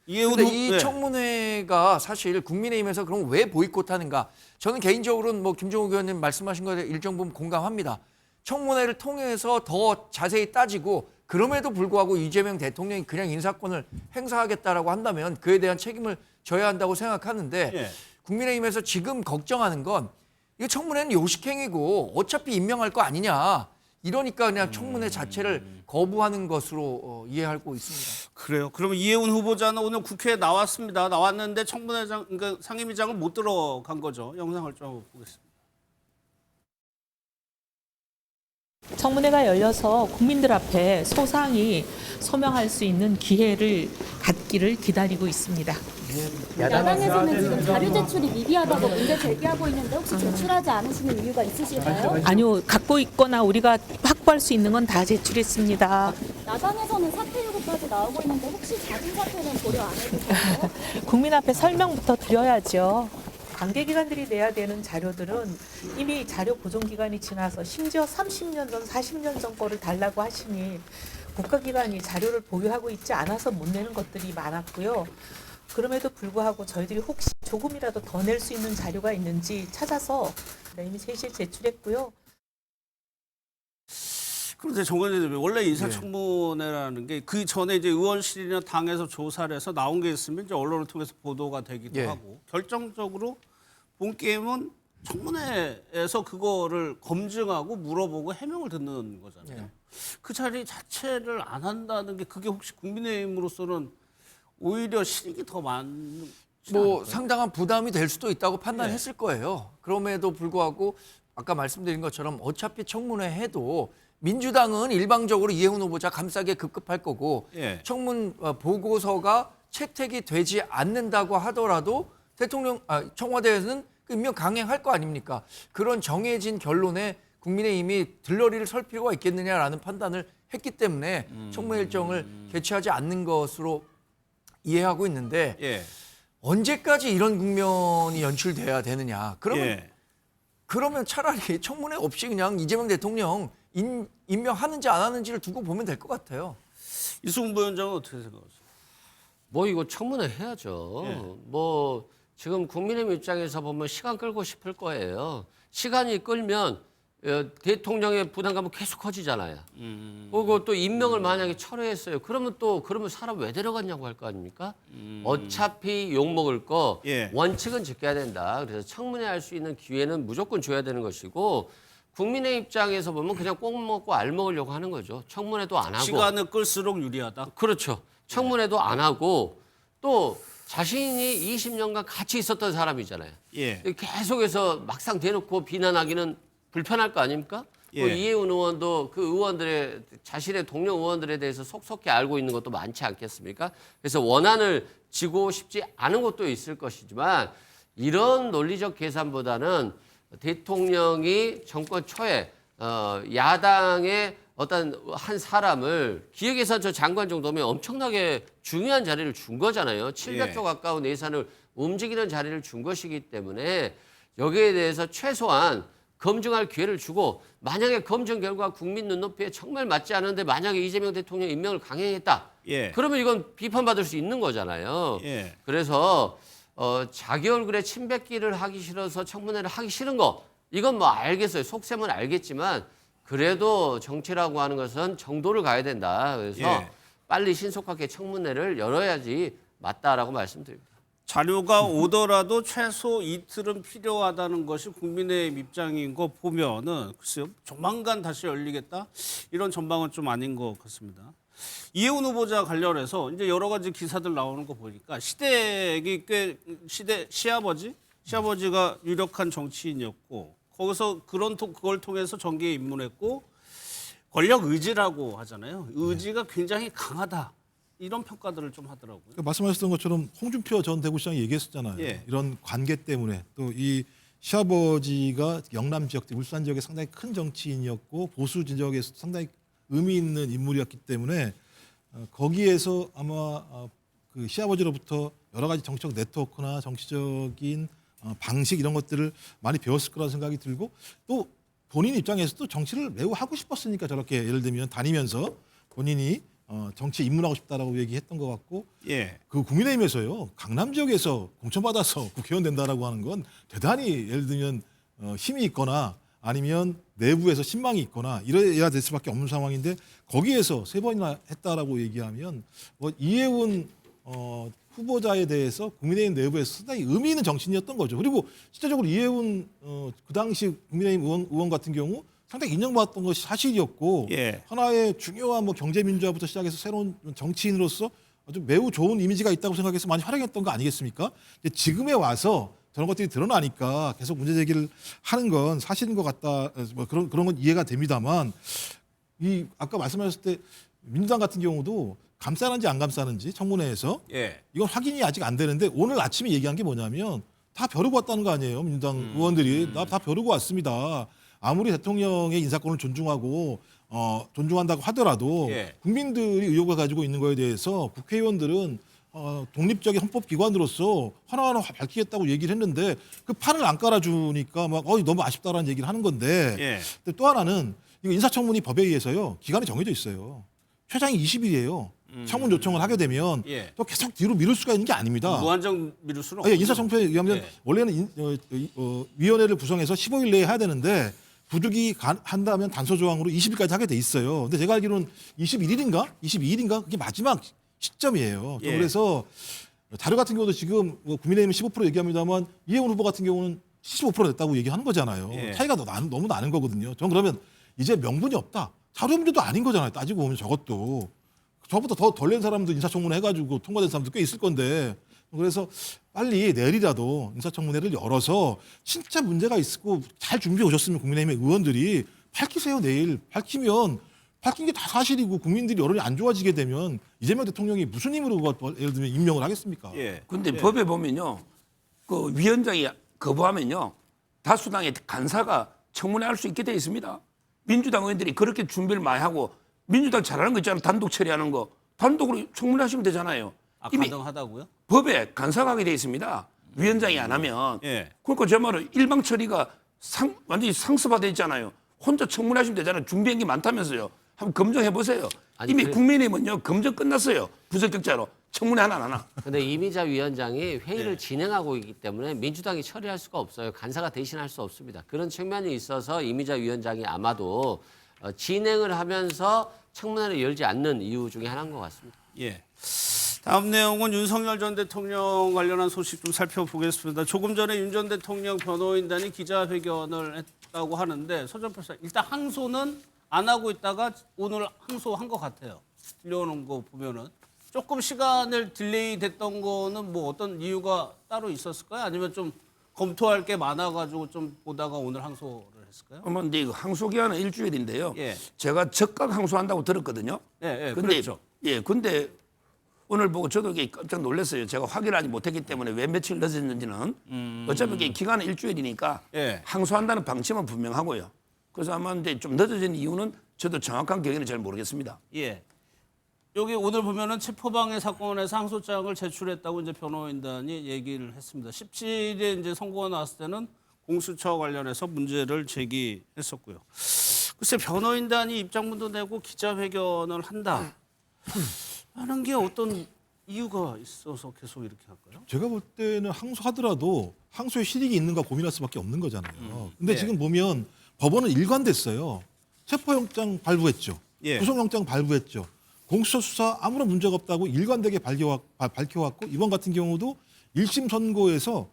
근데 이 청문회가 사실 국민의힘에서 그럼 왜 보이콧하는가? 저는 개인적으로는 뭐 김종욱 의원님 말씀하신 거에 일정 부분 공감합니다. 청문회를 통해서 더 자세히 따지고 그럼에도 불구하고 이재명 대통령이 그냥 인사권을 행사하겠다라고 한다면 그에 대한 책임을 져야 한다고 생각하는데 국민의힘에서 지금 걱정하는 건 이거 청문회는 요식행위고 어차피 임명할 거 아니냐. 이러니까 그냥 청문회 자체를 거부하는 것으로 이해하고 있습니다. 그래요. 그러면 이해운 후보자는 오늘 국회에 나왔습니다. 나왔는데 청문회장, 그러니까 상임위장을 못 들어간 거죠. 영상을 좀 보겠습니다. 청문회가 열려서 국민들 앞에 소상히 소명할 수 있는 기회를 갖기를 기다리고 있습니다. 야당에서는 지금 자료 제출이 미비하다고 문제 제기하고 있는데 혹시 제출하지 않으시는 이유가 있으실까요? 아니요, 갖고 있거나 우리가 확보할 수 있는 건 다 제출했습니다. 야당에서는 사퇴 요구까지 나오고 있는데 혹시 자진 사퇴는 고려 안 해주세요? 국민 앞에 설명부터 드려야죠. 관계기관들이 내야 되는 자료들은 이미 자료 보존기간이 지나서 심지어 30년 전, 40년 전 거를 달라고 하시니 국가기관이 자료를 보유하고 있지 않아서 못 내는 것들이 많았고요. 그럼에도 불구하고 저희들이 혹시 조금이라도 더 낼 수 있는 자료가 있는지 찾아서 이미 3시에 제출했고요. 그런데 정관장님 원래 인사청문회라는 게 그 전에 이제 의원실이나 당에서 조사를 해서 나온 게 있으면 이제 언론을 통해서 보도가 되기도 하고 결정적으로 본 게임은 청문회에서 그거를 검증하고 물어보고 해명을 듣는 거잖아요. 그 자리 자체를 안 한다는 게 그게 혹시 국민의힘으로서는 오히려 실익이 더 많은 뭐 상당한 부담이 될 수도 있다고 판단했을 거예요. 그럼에도 불구하고 아까 말씀드린 것처럼 어차피 청문회 해도 민주당은 일방적으로 이해운 후보자 감싸게 급급할 거고 청문 보고서가 채택이 되지 않는다고 하더라도 청와대에서는 임명 강행할 거 아닙니까? 그런 정해진 결론에 국민의힘이 들러리를 설 필요가 있겠느냐라는 판단을 했기 때문에 청문회 일정을 개최하지 않는 것으로 이해하고 있는데 언제까지 이런 국면이 연출돼야 되느냐? 그러면 차라리 청문회 없이 그냥 이재명 대통령 임명하는지 안 하는지를 두고 보면 될 것 같아요. 이승훈 부위원장은 어떻게 생각하세요? 뭐 이거 청문회 해야죠. 뭐 지금 국민의힘 입장에서 보면 시간 끌고 싶을 거예요. 시간이 끌면 대통령의 부담감은 계속 커지잖아요. 그리고 또 임명을 만약에 철회했어요. 그러면 사람 왜 데려갔냐고 할 거 아닙니까? 어차피 욕먹을 거 예. 원칙은 지켜야 된다. 그래서 청문회 할 수 있는 기회는 무조건 줘야 되는 것이고 국민의 입장에서 보면 그냥 꼭 먹고 알 먹으려고 하는 거죠. 청문회도 안 하고. 시간을 끌수록 유리하다. 그렇죠. 청문회도 안 하고 또 자신이 20년간 같이 있었던 사람이잖아요. 예. 계속해서 막상 대놓고 비난하기는 불편할 거 아닙니까? 예. 또 이해운 의원도 그 의원들의 자신의 동료 의원들에 대해서 속속히 알고 있는 것도 많지 않겠습니까? 그래서 원한을 지고 싶지 않은 것도 있을 것이지만 이런 논리적 계산보다는 대통령이 정권 초에 야당의 어떤 한 사람을 기획예산처 장관 정도면 엄청나게 중요한 자리를 준 거잖아요. 700조 가까운 예산을 움직이는 자리를 준 것이기 때문에 여기에 대해서 최소한 검증할 기회를 주고 만약에 검증 결과 국민 눈높이에 정말 맞지 않은데 만약에 이재명 대통령 임명을 강행했다. 예. 그러면 이건 비판받을 수 있는 거잖아요. 예. 그래서 자기 얼굴에 침 뱉기를 하기 싫어서 청문회를 하기 싫은 거 이건 뭐 알겠어요. 속셈은 알겠지만 그래도 정치라고 하는 것은 정도를 가야 된다. 그래서 예. 빨리 신속하게 청문회를 열어야지 맞다라고 말씀드립니다. 자료가 오더라도 최소 이틀은 필요하다는 것이 국민의힘 입장인 거 보면은 글쎄요, 조만간 다시 열리겠다 이런 전망은 좀 아닌 것 같습니다. 이해운 후보자 관련해서 이제 여러 가지 기사들 나오는 거 보니까 시댁이 꽤 시아버지가 유력한 정치인이었고 거기서 그걸 통해서 정계에 입문했고 권력 의지라고 하잖아요. 의지가 굉장히 강하다. 이런 평가들을 좀 하더라고요. 그러니까 말씀하셨던 것처럼 홍준표 전 대구시장이 얘기했었잖아요. 예. 이런 관계 때문에 또 이 시아버지가 영남 지역, 울산 지역에 상당히 큰 정치인이었고 보수 진영에서 상당히 의미 있는 인물이었기 때문에 거기에서 아마 그 시아버지로부터 여러 가지 정치적 네트워크나 정치적인 방식 이런 것들을 많이 배웠을 거라는 생각이 들고 또 본인 입장에서도 정치를 매우 하고 싶었으니까 저렇게 예를 들면 다니면서 본인이 정치에 입문하고 싶다라고 얘기했던 것 같고 예. 그 국민의힘에서요 강남 지역에서 공천받아서 국회의원 된다라고 하는 건 대단히 예를 들면 힘이 있거나 아니면 내부에서 신망이 있거나 이래야 될 수밖에 없는 상황인데 거기에서 3번이나 했다라고 얘기하면 뭐 이해운 후보자에 대해서 국민의힘 내부에서 상당히 의미 있는 정치인이었던 거죠. 그리고 실제적으로 이해운 그 당시 국민의힘 의원 같은 경우 상당히 인정받았던 것이 사실이었고 예. 하나의 중요한 뭐 경제민주화부터 시작해서 새로운 정치인으로서 아주 매우 좋은 이미지가 있다고 생각해서 많이 활용했던 거 아니겠습니까? 지금에 와서 저런 것들이 드러나니까 계속 문제 제기를 하는 건 사실인 것 같다. 뭐 그런 건 이해가 됩니다만 이 아까 말씀하셨을 때 민주당 같은 경우도 감싸는지 안 감싸는지 청문회에서 예. 이건 확인이 아직 안 되는데 오늘 아침에 얘기한 게 뭐냐면 다 벼르고 왔다는 거 아니에요. 민주당 의원들이 다 벼르고 왔습니다. 아무리 대통령의 인사권을 존중하고 존중한다고 하더라도 예. 국민들이 의혹을 가지고 있는 거에 대해서 국회의원들은 독립적인 헌법기관으로서 하나하나 밝히겠다고 얘기를 했는데 그 판을 안 깔아주니까 막 너무 아쉽다라는 얘기를 하는 건데 예. 근데 또 하나는 이거 인사청문이 법에 의해서요 기간이 정해져 있어요. 최장이 20일이에요. 청문 요청을 하게 되면 예. 또 계속 뒤로 미룰 수가 있는 게 아닙니다. 무한정 미룰 수는 예, 없죠. 인사청문회에 의하면 예. 원래는 위원회를 구성해서 15일 내에 해야 되는데 부득이 한다면 단서 조항으로 20일까지 하게 돼 있어요. 근데 제가 알기로는 21일인가 22일인가 그게 마지막 시점이에요. 예. 그래서 자료 같은 경우도 지금 국민의힘은 15% 얘기합니다만 이해운 후보 같은 경우는 75% 됐다고 얘기하는 거잖아요. 예. 차이가 너무 나는 거거든요. 전 그러면 이제 명분이 없다. 자료 문제도 아닌 거잖아요. 따지고 보면 저것도. 저보다 더 덜 낸 사람도 인사청문회 해가지고 통과된 사람도 꽤 있을 건데 그래서 빨리 내일이라도 인사청문회를 열어서 진짜 문제가 있고 잘 준비해 오셨으면 국민의힘의 의원들이 밝히세요. 내일 밝히면 밝힌 게 다 사실이고 국민들이 여론이 안 좋아지게 되면 이재명 대통령이 무슨 힘으로 예를 들면 임명을 하겠습니까? 근데 법에 보면요, 그 위원장이 거부하면요, 다수당의 간사가 청문회할 수 있게 돼 있습니다. 민주당 의원들이 그렇게 준비를 많이 하고 민주당 잘하는 거 있잖아요. 단독 처리하는 거 단독으로 청문하시면 되잖아요. 이미 가능하다고요? 법에 간사가 하게 돼 있습니다. 위원장이 안 하면. 예. 그러니까 제 말은 일방 처리가 완전히 상습화돼 있잖아요. 혼자 청문하시면 되잖아요. 준비한 게 많다면서요. 한번 검증해 보세요. 아니, 이미 국민의힘은요 검증 끝났어요. 부적격자로 청문회 하나 안 하나. 근데 이미자 위원장이 회의를 진행하고 있기 때문에 민주당이 처리할 수가 없어요. 간사가 대신할 수 없습니다. 그런 측면이 있어서 이미자 위원장이 아마도 진행을 하면서 청문회를 열지 않는 이유 중에 하나인 것 같습니다. 예. 다음 내용은 윤석열 전 대통령 관련한 소식 좀 살펴보겠습니다. 조금 전에 윤 전 대통령 변호인단이 기자회견을 했다고 하는데 서 전 변호사 일단 항소는 안 하고 있다가 오늘 항소한 것 같아요. 들려오는 거 보면은 조금 시간을 딜레이 됐던 거는 뭐 어떤 이유가 따로 있었을까요? 아니면 좀 검토할 게 많아가지고 좀 보다가 오늘 항소를 했을까요? 근데 이거 항소 기한은 일주일인데요. 예. 제가 적각 항소한다고 들었거든요. 예, 근데 그렇죠. 근데 오늘 보고 저도 이게 깜짝 놀랐어요. 제가 확인하지 못했기 때문에 왜 며칠 늦었는지는 어차피 이게 기간은 일주일이니까 항소한다는 방침은 분명하고요. 그래서 아마 근데 좀 늦어진 이유는 저도 정확한 경위는 잘 모르겠습니다. 예. 여기 오늘 보면은 체포방해 사건에서 항소장을 제출했다고 이제 변호인단이 얘기를 했습니다. 17일에 이제 선고가 나왔을 때는 공수처 관련해서 문제를 제기했었고요. 글쎄 변호인단이 입장문도 내고 기자회견을 한다 하는 게 어떤 이유가 있어서 계속 이렇게 할까요? 제가 볼 때는 항소하더라도 항소에 실익이 있는가 고민할 수밖에 없는 거잖아요. 근데 네. 지금 보면 법원은 일관됐어요. 체포영장 발부했죠. 예. 구속영장 발부했죠. 공수처 수사 아무런 문제가 없다고 일관되게 밝혀왔고 이번 같은 경우도 1심 선고에서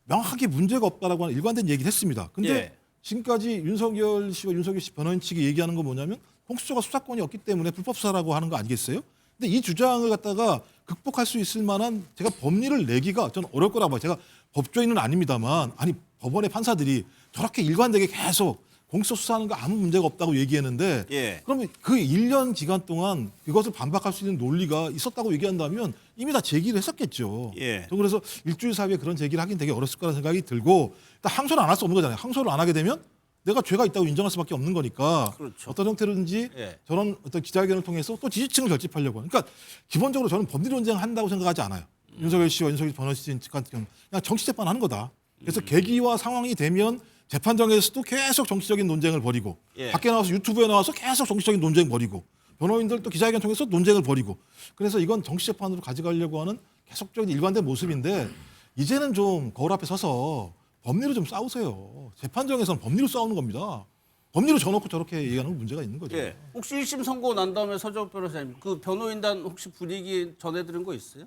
명확하게 문제가 없다라고 하는 일관된 얘기를 했습니다. 근데 예. 지금까지 윤석열 씨와 윤석열 씨 변호인 측이 얘기하는 건 뭐냐면 공수처가 수사권이 없기 때문에 불법 수사라고 하는 거 아니겠어요? 근데 이 주장을 갖다가 극복할 수 있을 만한 제가 법리를 내기가 저는 어려울 거라고 봐요. 제가 법조인은 아닙니다만 아니 법원의 판사들이 저렇게 일관되게 계속 공수처 수사하는 거 아무 문제가 없다고 얘기했는데 예. 그러면 그 1년 기간 동안 그것을 반박할 수 있는 논리가 있었다고 얘기한다면 이미 다 제기를 했었겠죠. 예. 저는 그래서 일주일 사이에 그런 제기를 하긴 되게 어렸을 거라는 생각이 들고 일단 항소를 안 할 수 없는 거잖아요. 항소를 안 하게 되면 내가 죄가 있다고 인정할 수밖에 없는 거니까 그렇죠. 어떤 형태로든지 예. 저런 어떤 기자회견을 통해서 또 지지층을 결집하려고 하는. 그러니까 기본적으로 저는 법리 논쟁을 한다고 생각하지 않아요. 윤석열 씨와 윤석열 변호인 측 같은 경우 그냥 정치 재판하는 거다. 그래서 계기와 상황이 되면 재판장에서도 계속 정치적인 논쟁을 벌이고 예. 밖에 나와서 유튜브에 나와서 계속 정치적인 논쟁 벌이고 변호인들 또 기자회견 통해서 논쟁을 벌이고 그래서 이건 정치 재판으로 가져가려고 하는 계속적인 일관된 모습인데 이제는 좀 거울 앞에 서서 법리로 좀 싸우세요. 재판정에서는 법리로 싸우는 겁니다. 법리로 져놓고 저렇게 얘기하는 건 문제가 있는 거죠. 예. 혹시 1심 선고 난 다음에 서정 변호사님 그 변호인단 혹시 분위기 전해드린 거 있어요?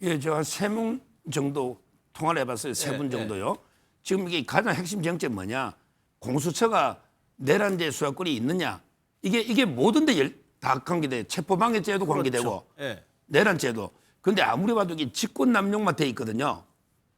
예, 제가 3명 정도 통화를 해봤어요. 3분 정도요. 지금 이게 가장 핵심 쟁점 뭐냐? 공수처가 내란죄 수사권이 있느냐? 이게 모든 데 다 관계돼. 체포방해죄도 관계되고 예. 내란죄도. 근데 아무리 봐도 이게 직권남용만 돼 있거든요.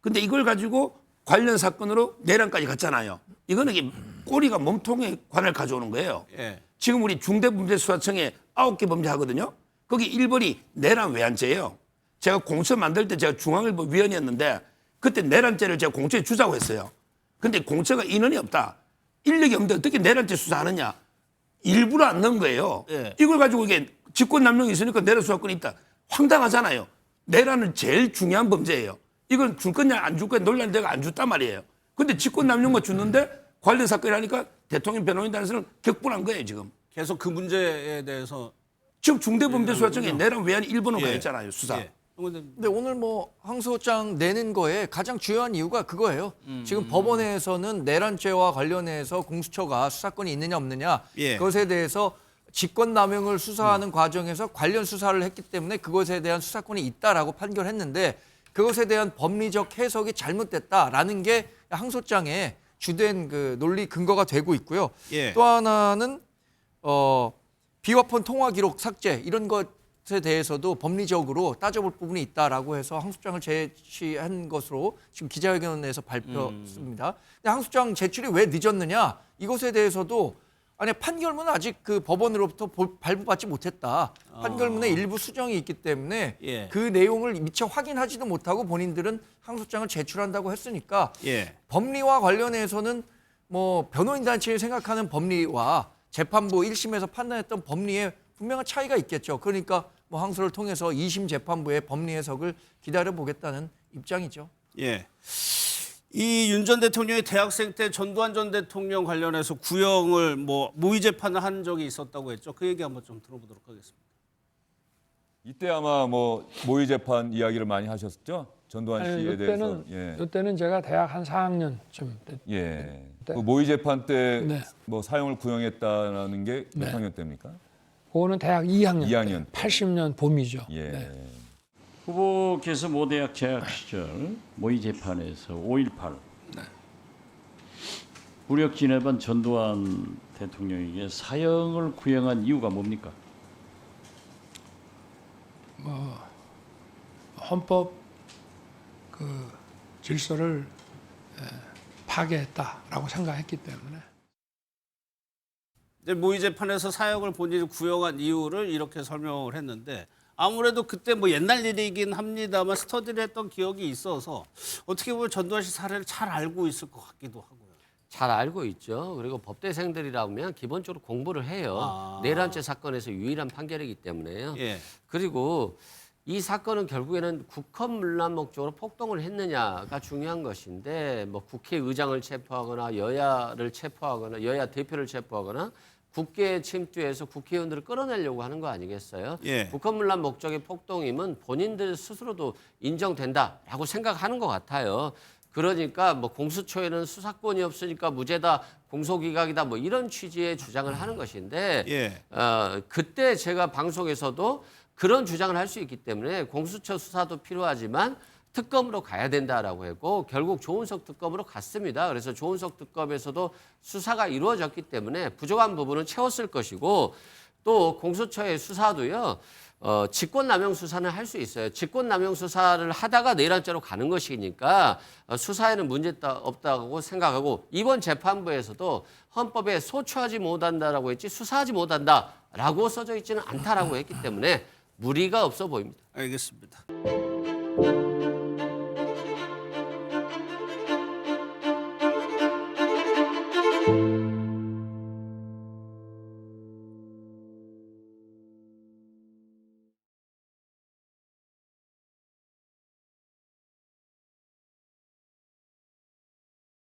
근데 이걸 가지고 관련 사건으로 내란까지 갔잖아요. 이거는 이게 꼬리가 몸통에 관을 가져오는 거예요. 예. 지금 우리 중대범죄수사청에 9개 범죄 하거든요. 거기 1번이 내란 외환죄예요. 제가 공수처 만들 때 제가 중앙일보 위원이었는데 그때 내란죄를 제가 공수처에 주자고 했어요. 근데 공수처가 인원이 없다. 인력이 없는데 어떻게 내란죄 수사하느냐. 일부러 안 넣은 거예요. 예. 이걸 가지고 이게 직권남용이 있으니까 내란 수사권이 있다. 황당하잖아요. 내란은 제일 중요한 범죄예요. 이건 줄 거냐 안 줄 거냐 논란이 내가 안 줬단 말이에요. 근데 직권남용만 줬는데 관련 사건이 하니까 대통령 변호인단에서는 격분한 거예요 지금. 계속 그 문제에 대해서 지금 중대범죄수사청에 내란 외환이 1번으로 가 있잖아요 수사. 예. 근데 오늘 뭐 항소장 내는 거에 가장 중요한 이유가 그거예요. 지금 법원에서는 내란죄와 관련해서 공수처가 수사권이 있느냐 없느냐 예. 그것에 대해서 직권남용을 수사하는 과정에서 관련 수사를 했기 때문에 그것에 대한 수사권이 있다라고 판결했는데 그것에 대한 법리적 해석이 잘못됐다라는 게 항소장의 주된 그 논리 근거가 되고 있고요. 예. 또 하나는 비화폰 통화 기록 삭제 이런 것에 대해서도 법리적으로 따져볼 부분이 있다라고 해서 항소장을 제시한 것으로 지금 기자회견에서 발표했습니다. 근데 항소장 제출이 왜 늦었느냐 이것에 대해서도 아니 판결문은 아직 그 법원으로부터 발부받지 못했다. 판결문에 일부 수정이 있기 때문에 예. 그 내용을 미처 확인하지도 못하고 본인들은 항소장을 제출한다고 했으니까 예. 법리와 관련해서는 뭐 변호인 단체에 생각하는 법리와 재판부 1심에서 판단했던 법리에 분명한 차이가 있겠죠. 그러니까 뭐 항소를 통해서 2심 재판부의 법리 해석을 기다려 보겠다는 입장이죠. 예. 이 윤 전 대통령이 대학생 때 전두환 전 대통령 관련해서 구형을 뭐 모의 재판을 한 적이 있었다고 했죠. 그 얘기 한번 좀 들어보도록 하겠습니다. 이때 아마 뭐 모의 재판 이야기를 많이 하셨죠? 전두환 씨에 대해서. 이때는 제가 대학 한 4학년쯤 됐. 예. 그 모의 재판 때 네. 뭐 사형을 구형했다는 게 몇 네. 학년 때입니까? 그거는 대학 2학년. 2학년. 80년 봄이죠. 예. 네. 후보께서 모 대학 재학 시절 모의 재판에서 5.18 武력 진압한 전두환 대통령에게 사형을 구형한 이유가 뭡니까? 뭐 헌법 그 질서를 파괴했다라고 생각했기 때문에. 이제 모의 재판에서 사형을 본인이 구형한 이유를 이렇게 설명을 했는데 아무래도 그때 뭐 옛날 일이긴 합니다만 스터디를 했던 기억이 있어서 어떻게 보면 전두환 씨 사례를 잘 알고 있을 것 같기도 하고요. 잘 알고 있죠. 그리고 법대생들이라면 기본적으로 공부를 해요. 내란죄 사건에서 유일한 판결이기 때문에요. 예. 그리고 이 사건은 결국에는 국헌 문란 목적으로 폭동을 했느냐가 중요한 것인데 뭐 국회의장을 체포하거나 여야를 체포하거나 여야 대표를 체포하거나 국회에 침투해서 국회의원들을 끌어내려고 하는 거 아니겠어요? 예. 국헌 문란 목적의 폭동임은 본인들 스스로도 인정된다라고 생각하는 것 같아요. 그러니까 뭐 공수처에는 수사권이 없으니까 무죄다, 공소기각이다 뭐 이런 취지의 주장을 하는 것인데 예. 그때 제가 방송에서도 그런 주장을 할 수 있기 때문에 공수처 수사도 필요하지만 특검으로 가야 된다라고 했고 결국 조은석 특검으로 갔습니다. 그래서 조은석 특검에서도 수사가 이루어졌기 때문에 부족한 부분은 채웠을 것이고 또 공수처의 수사도요. 직권남용 수사는 할 수 있어요. 직권남용 수사를 하다가 내란죄로 가는 것이니까 수사에는 문제 없다고 생각하고 이번 재판부에서도 헌법에 소추하지 못한다라고 했지 수사하지 못한다라고 써져 있지는 않다라고 했기 때문에 무리가 없어 보입니다. 알겠습니다.